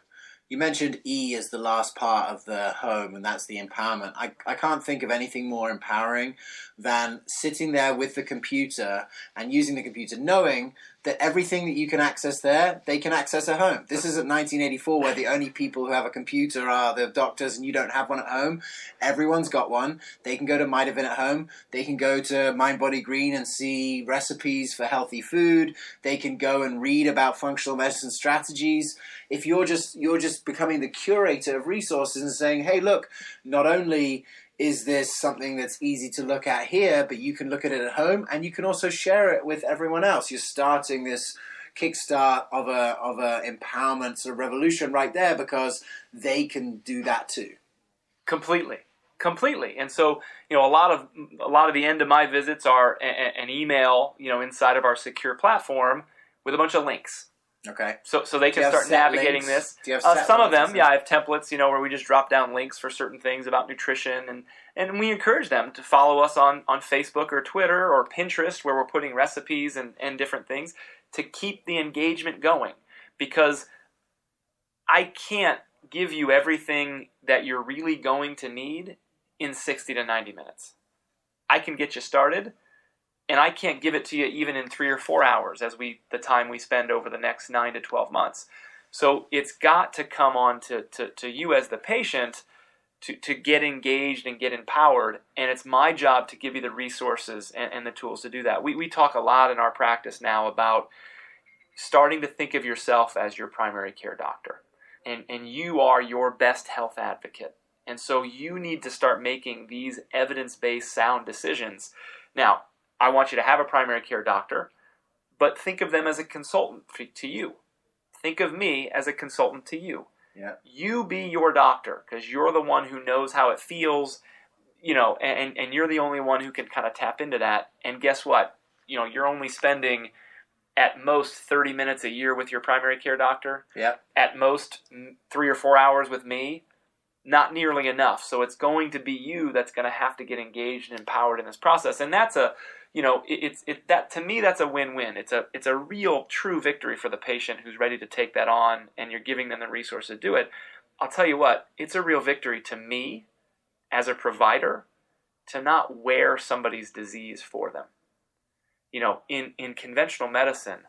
You mentioned E as the last part of the home, and that's the empowerment. I can't think of anything more empowering than sitting there with the computer and using the computer, knowing that everything that you can access there, they can access at home. This isn't 1984 where the only people who have a computer are the doctors and you don't have one at home. Everyone's got one. They can go to Mitavin at home. They can go to Mind Body Green and see recipes for healthy food. They can go and read about functional medicine strategies. If you're just becoming the curator of resources and saying, hey, look, not only is this something that's easy to look at here, but you can look at it at home and you can also share it with everyone else. You're starting this kickstart of a empowerment sort of revolution right there because they can do that too. Completely. And so, a lot of the end of my visits are an email, inside of our secure platform with a bunch of links. Okay. So they can start navigating this. Do you have set some of links? them, I have templates, where we just drop down links for certain things about nutrition, and we encourage them to follow us on Facebook or Twitter or Pinterest, where we're putting recipes and different things to keep the engagement going. Because I can't give you everything that you're really going to need in 60 to 90 minutes. I can get you started, and I can't give it to you even in 3 or 4 hours the time we spend over the next 9 to 12 months. So it's got to come on to you as the patient to get engaged and get empowered, and it's my job to give you the resources and the tools to do that. We talk a lot in our practice now about starting to think of yourself as your primary care doctor, and you are your best health advocate. And so you need to start making these evidence-based sound decisions. Now, I want you to have a primary care doctor, but think of them as a consultant to you. Think of me as a consultant to you. Yeah. You be your doctor, because you're the one who knows how it feels, and you're the only one who can kind of tap into that. And guess what? You're only spending at most 30 minutes a year with your primary care doctor. Yeah. At most 3 or 4 hours with me. Not nearly enough. So it's going to be you that's going to have to get engaged and empowered in this process. And that's to me, that's a win-win. It's a real true victory for the patient who's ready to take that on, and you're giving them the resources to do it. I'll tell you what, it's a real victory to me as a provider to not wear somebody's disease for them. In conventional medicine,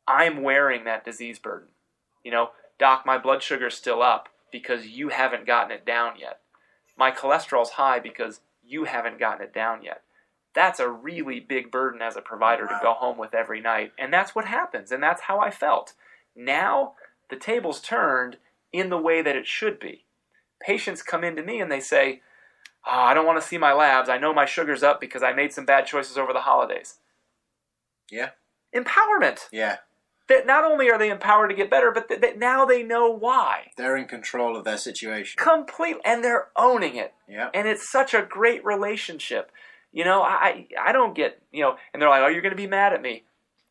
I'm wearing that disease burden. Doc, my blood sugar's still up because you haven't gotten it down yet. My cholesterol's high because you haven't gotten it down yet. That's a really big burden as a provider to go home with every night. And that's what happens, and that's how I felt. Now, the table's turned in the way that it should be. Patients come into me and they say, I don't want to see my labs. I know my sugar's up because I made some bad choices over the holidays. Yeah. Empowerment. Yeah. That not only are they empowered to get better, but that now they know why. They're in control of their situation. Completely. And they're owning it. Yeah. And it's such a great relationship. I don't get, and they're like, oh, you're going to be mad at me.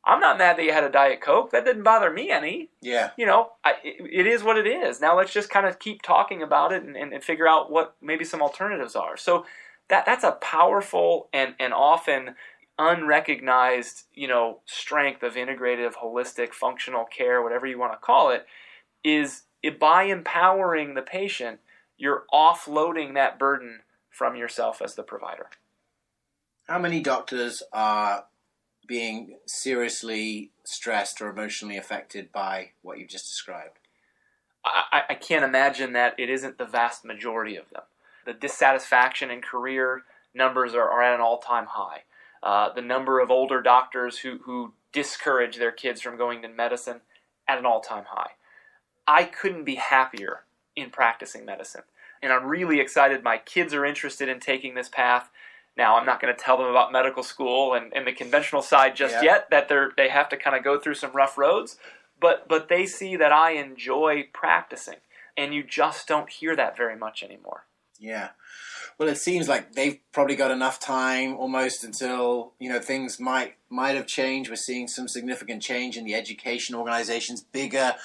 I'm not mad that you had a Diet Coke. That didn't bother me any. Yeah. It is what it is. Now let's just kind of keep talking about it and figure out what maybe some alternatives are. So that's a powerful and often unrecognized, strength of integrative, holistic, functional care, whatever you want to call it, is by empowering the patient, you're offloading that burden from yourself as the provider. How many doctors are being seriously stressed or emotionally affected by what you've just described? I can't imagine that it isn't the vast majority of them. The dissatisfaction in career numbers are at an all-time high. The number of older doctors who discourage their kids from going to medicine at an all-time high. I couldn't be happier in practicing medicine. And I'm really excited my kids are interested in taking this path. Now, I'm not going to tell them about medical school and the conventional side just yet, that they have to kind of go through some rough roads, but they see that I enjoy practicing, and you just don't hear that very much anymore. Yeah. Well, it seems like they've probably got enough time almost until, things might have changed. We're seeing some significant change in the education organizations, bigger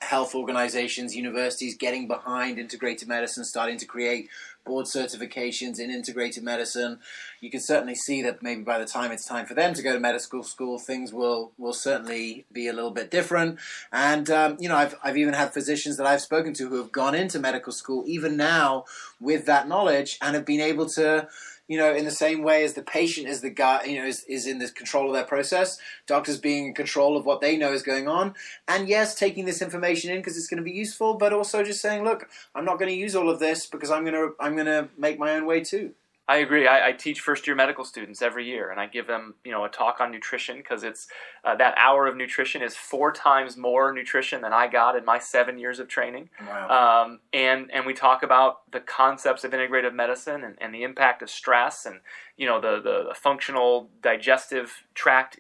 health organizations, universities getting behind integrative medicine, starting to create board certifications in integrative medicine. You can certainly see that maybe by the time it's time for them to go to medical school, things will certainly be a little bit different. And, I've even had physicians that I've spoken to who have gone into medical school even now with that knowledge and have been able to, in the same way as the patient is the guy, is in the control of their process, doctors being in control of what they know is going on. And yes, taking this information in because it's going to be useful, but also just saying, look, I'm not going to use all of this because I'm going to make my own way too. I agree. I teach first-year medical students every year, and I give them, a talk on nutrition because it's that hour of nutrition is 4 times more nutrition than I got in my 7 years of training. Wow. And we talk about the concepts of integrative medicine and the impact of stress and, the functional digestive tract,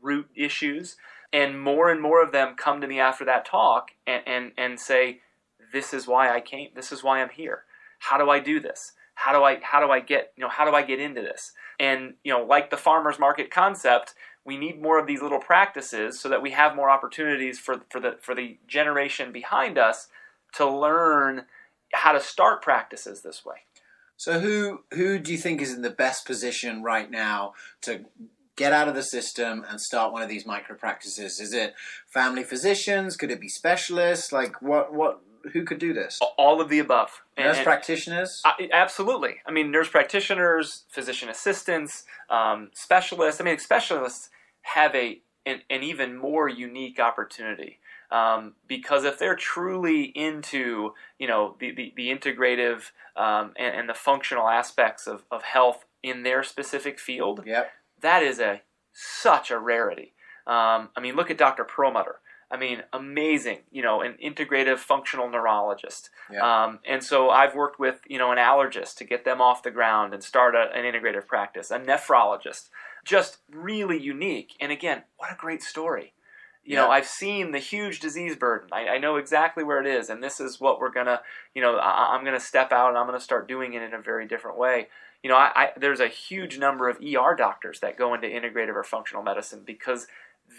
root issues. And more of them come to me after that talk and say, this is why I came. This is why I'm here. How do I do this? How do I get into this? And, like the farmer's market concept, we need more of these little practices so that we have more opportunities for the generation behind us to learn how to start practices this way. So who do you think is in the best position right now to get out of the system and start one of these micro practices? Is it family physicians? Could it be specialists? Like who could do this? All of the above. Nurse practitioners? Absolutely. I mean, nurse practitioners, physician assistants, specialists. I mean, specialists have an even more unique opportunity. Because if they're truly into, the integrative and the functional aspects of health in their specific field, yep. That is such a rarity. I mean, look at Dr. Perlmutter. I mean, amazing, an integrative functional neurologist. Yep. And so I've worked with, an allergist to get them off the ground and start an integrative practice, a nephrologist, just really unique. And again, what a great story. I've seen the huge disease burden. I know exactly where it is, and this is what we're going to, I'm going to step out and I'm going to start doing it in a very different way. There's a huge number of ER doctors that go into integrative or functional medicine because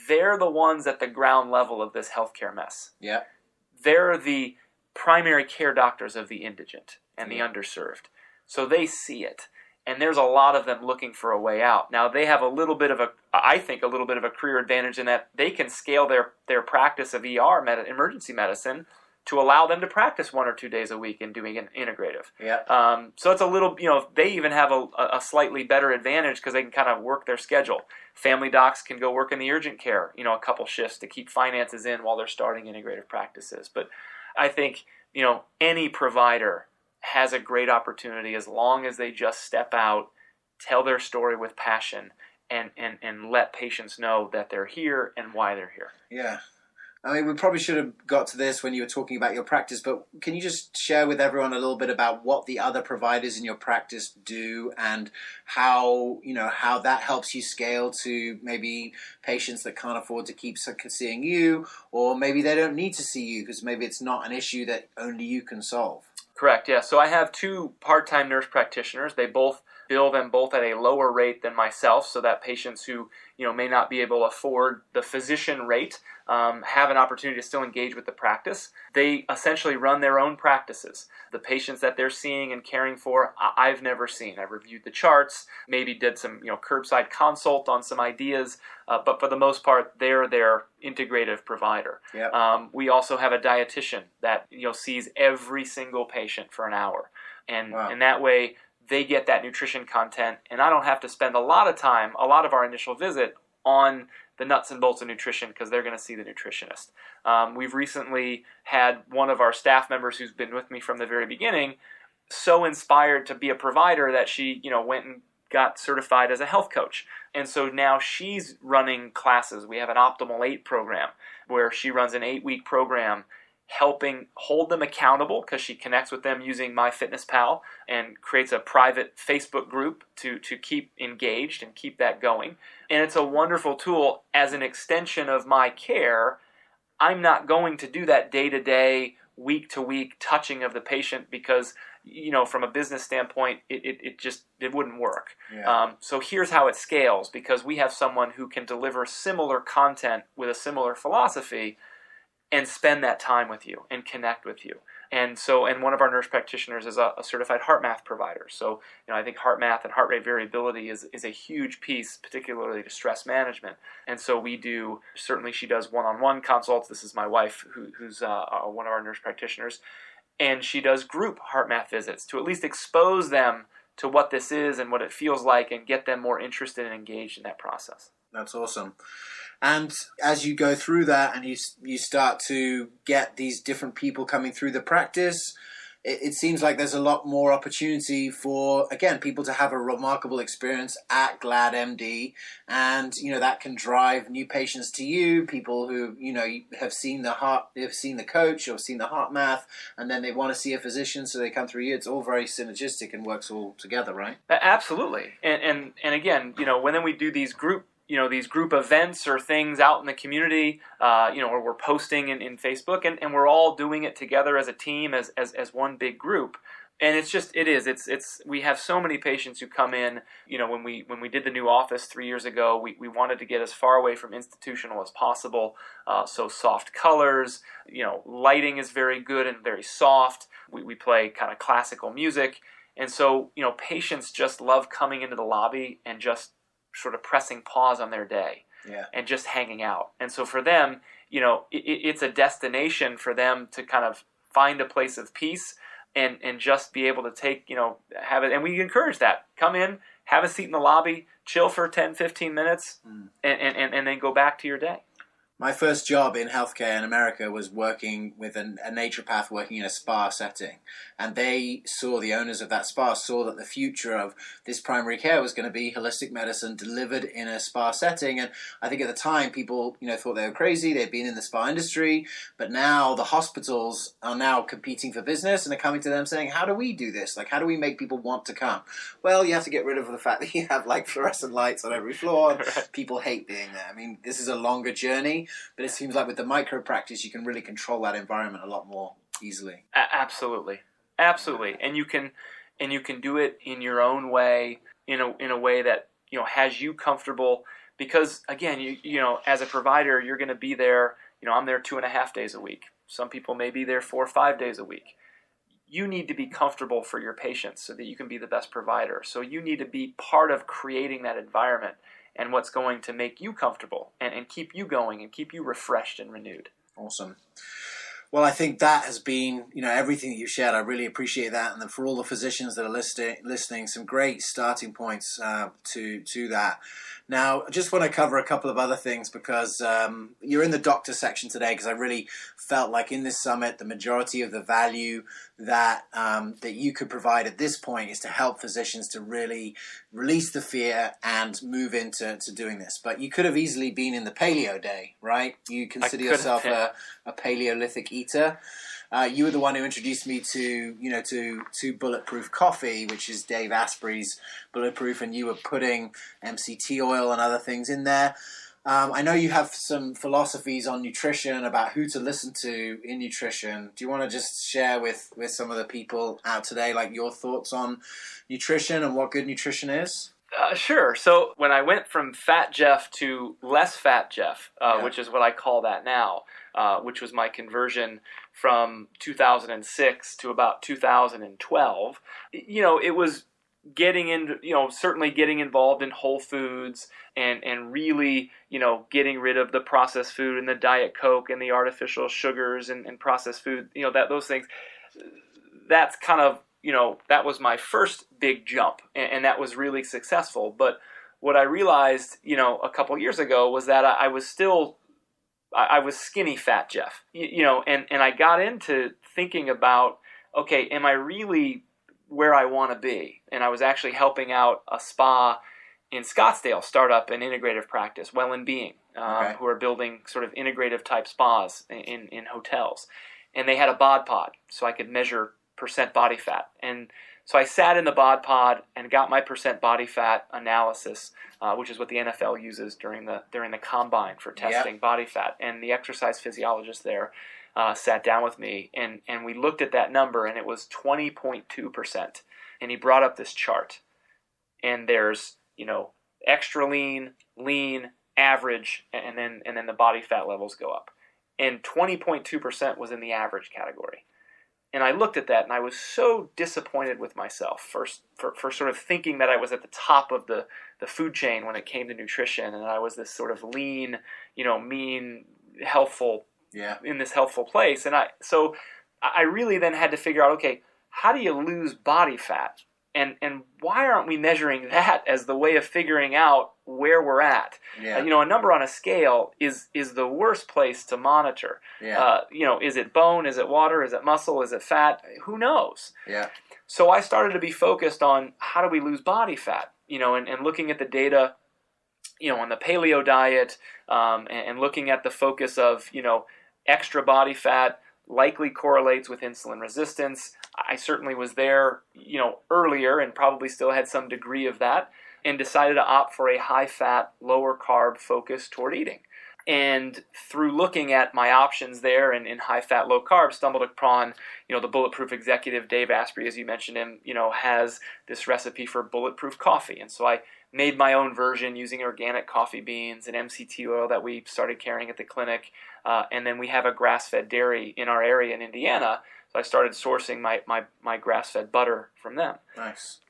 they're the ones at the ground level of this healthcare mess. Yeah. They're the primary care doctors of the indigent and the underserved. So they see it. And there's a lot of them looking for a way out. Now, they have a little bit of a career advantage in that they can scale their practice of emergency medicine to allow them to practice 1 or 2 days a week in doing an integrative. Yeah. So it's a little, they even have a slightly better advantage because they can kind of work their schedule. Family docs can go work in the urgent care, a couple shifts to keep finances in while they're starting integrative practices. But I think, any provider has a great opportunity as long as they just step out, tell their story with passion, and let patients know that they're here and why they're here. Yeah. I mean, we probably should have got to this when you were talking about your practice, but can you just share with everyone a little bit about what the other providers in your practice do and how that helps you scale to maybe patients that can't afford to keep seeing you, or maybe they don't need to see you because maybe it's not an issue that only you can solve? Correct, yeah. So I have 2 part-time nurse practitioners. They both bill them both at a lower rate than myself so that patients who may not be able to afford the physician rate have an opportunity to still engage with the practice. They essentially run their own practices. The patients that they're seeing and caring for, I've never seen. I've reviewed the charts, maybe did some curbside consult on some ideas, but for the most part, they're their integrative provider. Yep. We also have a dietitian that sees every single patient for an hour, and Wow. and that way they get that nutrition content, and I don't have to spend a lot of our initial visit on the nuts and bolts of nutrition because they're going to see the nutritionist. We've recently had one of our staff members who's been with me from the very beginning so inspired to be a provider that she went and got certified as a health coach. And so now she's running classes. We have an Optimal 8 program where she runs an 8-week program helping hold them accountable because she connects with them using MyFitnessPal and creates a private Facebook group to keep engaged and keep that going. And it's a wonderful tool as an extension of my care. I'm not going to do that day-to-day, week-to-week touching of the patient because, from a business standpoint, it wouldn't work. Yeah. So here's how it scales because we have someone who can deliver similar content with a similar philosophy and spend that time with you and connect with you. And one of our nurse practitioners is a certified heart math provider. So, I think heart math and heart rate variability is a huge piece, particularly to stress management. And so certainly she does one-on-one consults. This is my wife who's one of our nurse practitioners. And she does group heart math visits to at least expose them to what this is and what it feels like and get them more interested and engaged in that process. That's awesome. And as you go through that and you start to get these different people coming through the practice, it seems like there's a lot more opportunity for, again, people to have a remarkable experience at GladMD. And, that can drive new patients to you, people who, have seen the coach or seen the heart math, and then they want to see a physician, so they come through you. It's all very synergistic and works all together, right? Absolutely. And again, when we do these group events or things out in the community, or we're posting in Facebook, and we're all doing it together as a team, as one big group. And we have so many patients who come in, when we did the new office 3 years ago, we wanted to get as far away from institutional as possible. So soft colors, lighting is very good and very soft. We play kind of classical music. And so, patients just love coming into the lobby and just sort of pressing pause on their day. Yeah. And just hanging out. And so for them, it's a destination for them to kind of find a place of peace and just be able to take, have it. And we encourage that. Come in, have a seat in the lobby, chill for 10, 15 minutes, and then go back to your day. My first job in healthcare in America was working with a naturopath working in a spa setting. And the owners of that spa saw that the future of this primary care was going to be holistic medicine delivered in a spa setting. And I think at the time people, thought they were crazy. They'd been in the spa industry. But now the hospitals are now competing for business and are coming to them saying, how do we do this? Like, how do we make people want to come? Well, you have to get rid of the fact that you have like fluorescent lights on every floor. Right. People hate being there. I mean, this is a longer journey. But it seems like with the micropractice, you can really control that environment a lot more easily. Absolutely, and you can do it in your own way, in a way that has you comfortable. Because again, you as a provider, you're going to be there. I'm there 2.5 days a week. Some people may be there 4 or 5 days a week. You need to be comfortable for your patients so that you can be the best provider. So you need to be part of creating that environment and what's going to make you comfortable and keep you going and keep you refreshed and renewed. Awesome. Well, I think that has been, everything that you've shared. I really appreciate that. And then for all the physicians that are listening, some great starting points to that. Now, I just want to cover a couple of other things because you're in the doctor section today because I really felt like in this summit, the majority of the value that you could provide at this point is to help physicians to really release the fear and move into doing this. But you could have easily been in the paleo day, right? You consider yourself a Paleolithic eater. You were the one who introduced me to Bulletproof Coffee, which is Dave Asprey's Bulletproof, and you were putting MCT oil and other things in there. I know you have some philosophies on nutrition about who to listen to in nutrition. Do you want to just share with some of the people out today, like your thoughts on nutrition and what good nutrition is? Sure. So when I went from Fat Jeff to less Fat Jeff, which is what I call that now, which was my conversion from 2006 to about 2012, it was getting into, certainly getting involved in whole foods and really, getting rid of the processed food and the Diet Coke and the artificial sugars and processed food, those things. That's kind of, that was my first big jump, and that was really successful. But what I realized, a couple years ago was that I was skinny Fat Jeff, and I got into thinking about, okay, am I really where I want to be? And I was actually helping out a spa in Scottsdale start up an integrative practice, Well and Being, who are building sort of integrative type spas in hotels. And they had a bod pod, so I could measure percent body fat. And so I sat in the bod pod and got my percent body fat analysis, which is what the NFL uses during the combine for testing body fat. And the exercise physiologist there sat down with me, and we looked at that number, and it was 20.2%. And he brought up this chart, and there's extra lean, average, and then the body fat levels go up. And 20.2% was in the average category. And I looked at that, and I was so disappointed with myself for sort of thinking that I was at the top of the food chain when it came to nutrition, and I was this sort of lean, mean, healthful, in this healthful place. And so I really then had to figure out, okay, how do you lose body fat? And why aren't we measuring that as the way of figuring out where we're at? Yeah. A number on a scale is the worst place to monitor. Yeah. Is it bone? Is it water? Is it muscle? Is it fat? Who knows? Yeah. So I started to be focused on how do we lose body fat? And looking at the data, on the paleo diet, and looking at the focus of, extra body fat likely correlates with insulin resistance. I certainly was there, earlier and probably still had some degree of that, and decided to opt for a high-fat, lower-carb focus toward eating. And through looking at my options there and in high fat, low carb, stumbled upon, the Bulletproof executive, Dave Asprey, as you mentioned him, has this recipe for bulletproof coffee. And so I made my own version using organic coffee beans and MCT oil that we started carrying at the clinic. And then we have a grass-fed dairy in our area in Indiana. So I started sourcing my grass-fed butter from them. Nice.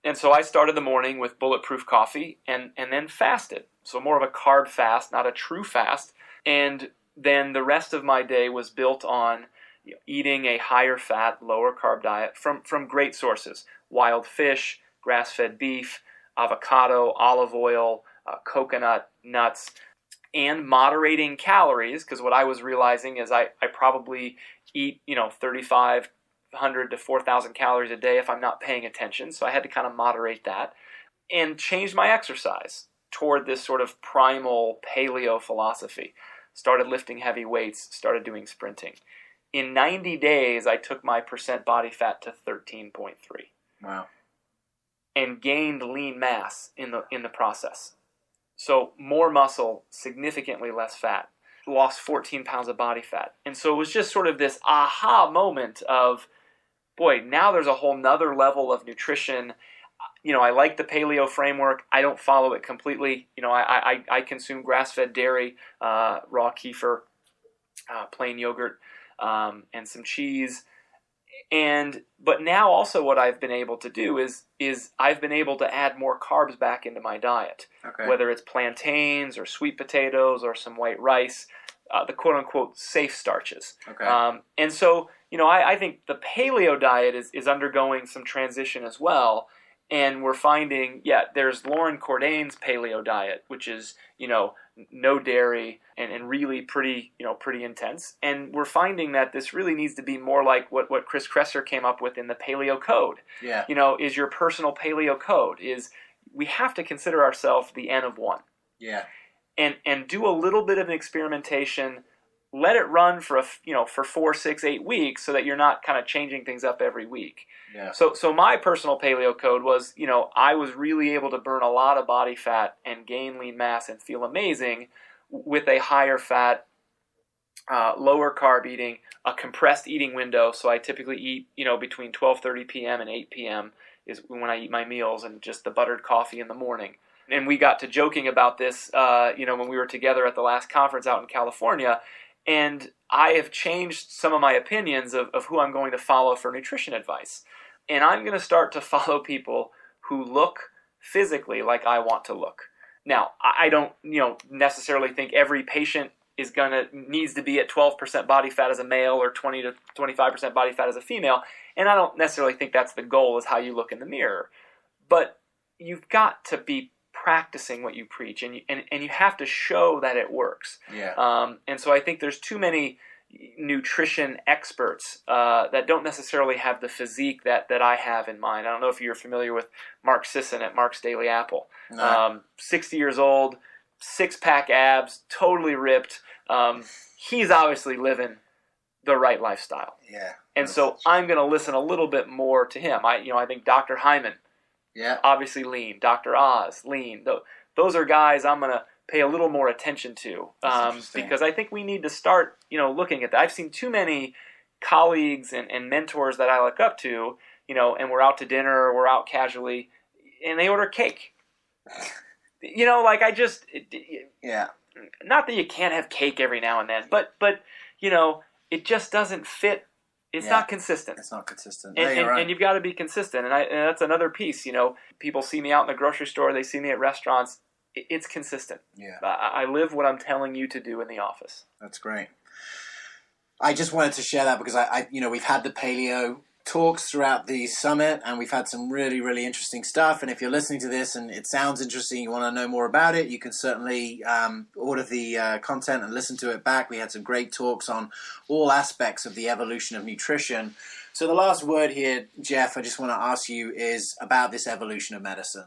And so I started the morning with bulletproof coffee and then fasted. So more of a carb fast, not a true fast. And then the rest of my day was built on eating a higher fat, lower carb diet from great sources. Wild fish, grass-fed beef, avocado, olive oil, coconut, nuts, and moderating calories, because what I was realizing is I probably eat 3,500 to 4,000 calories a day if I'm not paying attention. So I had to kind of moderate that and change my exercise toward this sort of primal paleo philosophy. Started lifting heavy weights, started doing sprinting. In 90 days, I took my percent body fat to 13.3. Wow. And gained lean mass in the process. So more muscle, significantly less fat. Lost 14 pounds of body fat. And so it was just sort of this aha moment of, boy, now there's a whole nother level of nutrition. I like the paleo framework. I don't follow it completely. I consume grass-fed dairy, raw kefir, plain yogurt, and some cheese. But now also what I've been able to do is I've been able to add more carbs back into my diet, whether it's plantains or sweet potatoes or some white rice, the quote-unquote safe starches. And so, I think the paleo diet is undergoing some transition as well. And we're finding, there's Lauren Cordain's paleo diet, which is, no dairy and really pretty intense. And we're finding that this really needs to be more like what Chris Kresser came up with in the paleo code. Yeah. Is your personal paleo code is we have to consider ourselves the N of one. Yeah. And do a little bit of an experimentation. Let it run for for 4, 6, 8 weeks so that you're not kind of changing things up every week. Yeah. So my personal paleo code was, I was really able to burn a lot of body fat and gain lean mass and feel amazing with a higher fat, lower carb eating, a compressed eating window. So I typically eat, between 12:30 p.m. and 8 p.m. is when I eat my meals, and just the buttered coffee in the morning. And we got to joking about this, when we were together at the last conference out in California. And I have changed some of my opinions of who I'm going to follow for nutrition advice. And I'm going to start to follow people who look physically like I want to look. Now, I don't, necessarily think every patient needs to be at 12% body fat as a male or 20 to 25% body fat as a female. And I don't necessarily think that's the goal, is how you look in the mirror. But you've got to be practicing what you preach, and you have to show that it works. Yeah. And so I think there's too many nutrition experts that don't necessarily have the physique that I have in mind. I don't know if you're familiar with Mark Sisson at Mark's Daily Apple. No. 60 years old, 6-pack abs, totally ripped. He's obviously living the right lifestyle. Yeah. And so I'm going to listen a little bit more to him. I think Dr. Hyman, obviously lean. Dr. Oz, lean. Those are guys I'm going to pay a little more attention to, because I think we need to start, looking at that. I've seen too many colleagues and mentors that I look up to, and we're out to dinner or we're out casually, and they order cake. Not that you can't have cake every now and then, but it just doesn't fit. It's not consistent. It's not consistent. And you've got to be consistent. And that's another piece. People see me out in the grocery store. They see me at restaurants. It's consistent. Yeah. I live what I'm telling you to do in the office. That's great. I just wanted to share that because we've had the paleo talks throughout the summit, and we've had some really, really interesting stuff. And if you're listening to this and it sounds interesting, you want to know more about it, you can certainly order the content and listen to it back. We had some great talks on all aspects of the evolution of nutrition. So the last word here, Jeff, I just want to ask you is about this evolution of medicine.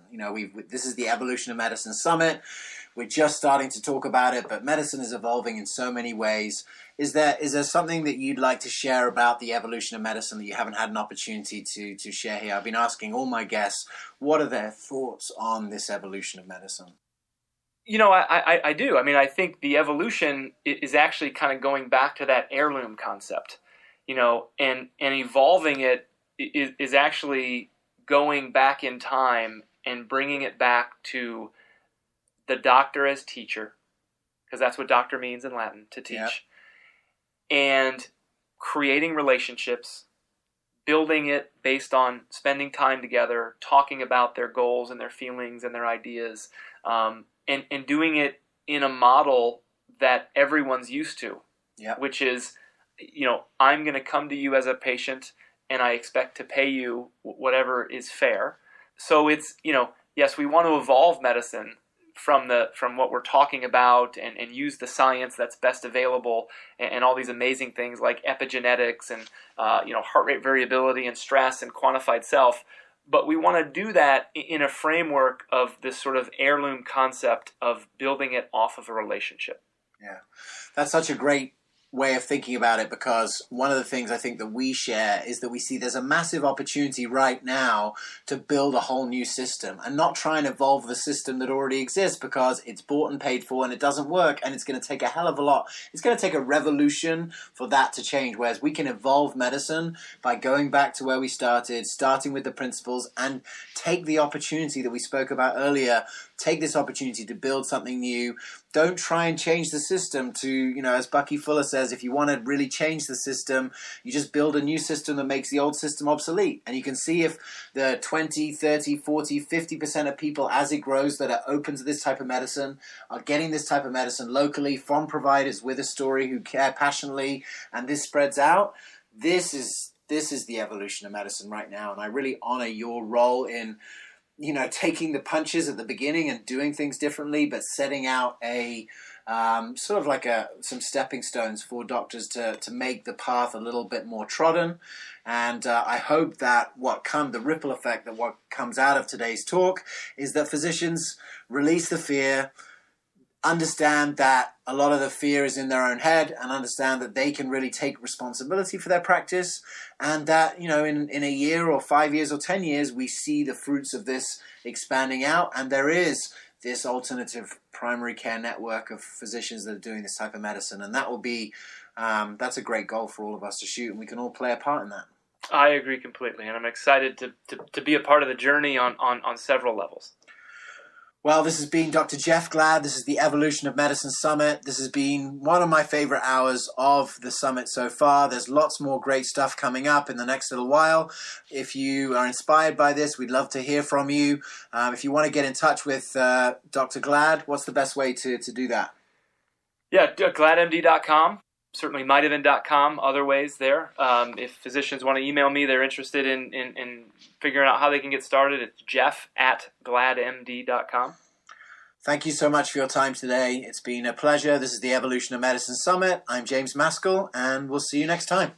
This is the Evolution of Medicine Summit. We're just starting to talk about it, but medicine is evolving in so many ways. Is there something that you'd like to share about the evolution of medicine that you haven't had an opportunity to share here? I've been asking all my guests, what are their thoughts on this evolution of medicine? I do. I mean, I think the evolution is actually kind of going back to that heirloom concept, and evolving it is actually going back in time and bringing it back to the doctor as teacher, because that's what doctor means in Latin, to teach, and creating relationships, building it based on spending time together, talking about their goals and their feelings and their ideas, and doing it in a model that everyone's used to, which is, I'm going to come to you as a patient and I expect to pay you whatever is fair. So it's, yes, we want to evolve medicine from what we're talking about and use the science that's best available and all these amazing things like epigenetics and heart rate variability and stress and quantified self. But we want to do that in a framework of this sort of heirloom concept of building it off of a relationship. Yeah, that's such a great way of thinking about it, because one of the things I think that we share is that we see there's a massive opportunity right now to build a whole new system and not try and evolve the system that already exists, because it's bought and paid for and it doesn't work, and it's going to take a hell of a lot. It's going to take a revolution for that to change, whereas we can evolve medicine by going back to where we started, starting with the principles, and take the opportunity that we spoke about earlier. Take this opportunity to build something new. Don't try and change the system to, as Bucky Fuller says, if you want to really change the system, you just build a new system that makes the old system obsolete. And you can see if the 20, 30, 40, 50% of people as it grows that are open to this type of medicine are getting this type of medicine locally from providers with a story who care passionately, and this spreads out. This is the evolution of medicine right now. And I really honor your role in taking the punches at the beginning and doing things differently, but setting out a sort of like some stepping stones for doctors to make the path a little bit more trodden. And I hope that the ripple effect that what comes out of today's talk is that physicians release the fear, understand that a lot of the fear is in their own head, and understand that they can really take responsibility for their practice, and that in a year or 5 years or 10 years we see the fruits of this expanding out, and there is this alternative primary care network of physicians that are doing this type of medicine. And that will be that's a great goal for all of us to shoot, and we can all play a part in that. I agree completely, and I'm excited to be a part of the journey on several levels. Well, this has been Dr. Jeff Glad. This is the Evolution of Medicine Summit. This has been one of my favorite hours of the summit so far. There's lots more great stuff coming up in the next little while. If you are inspired by this, we'd love to hear from you. If you want to get in touch with Dr. Glad, what's the best way to do that? Yeah, gladmd.com. Certainly mighthavebeen.com, other ways there. If physicians want to email me, they're interested in figuring out how they can get started, it's jeff@gladmd.com. Thank you so much for your time today. It's been a pleasure. This is the Evolution of Medicine Summit. I'm James Maskell, and we'll see you next time.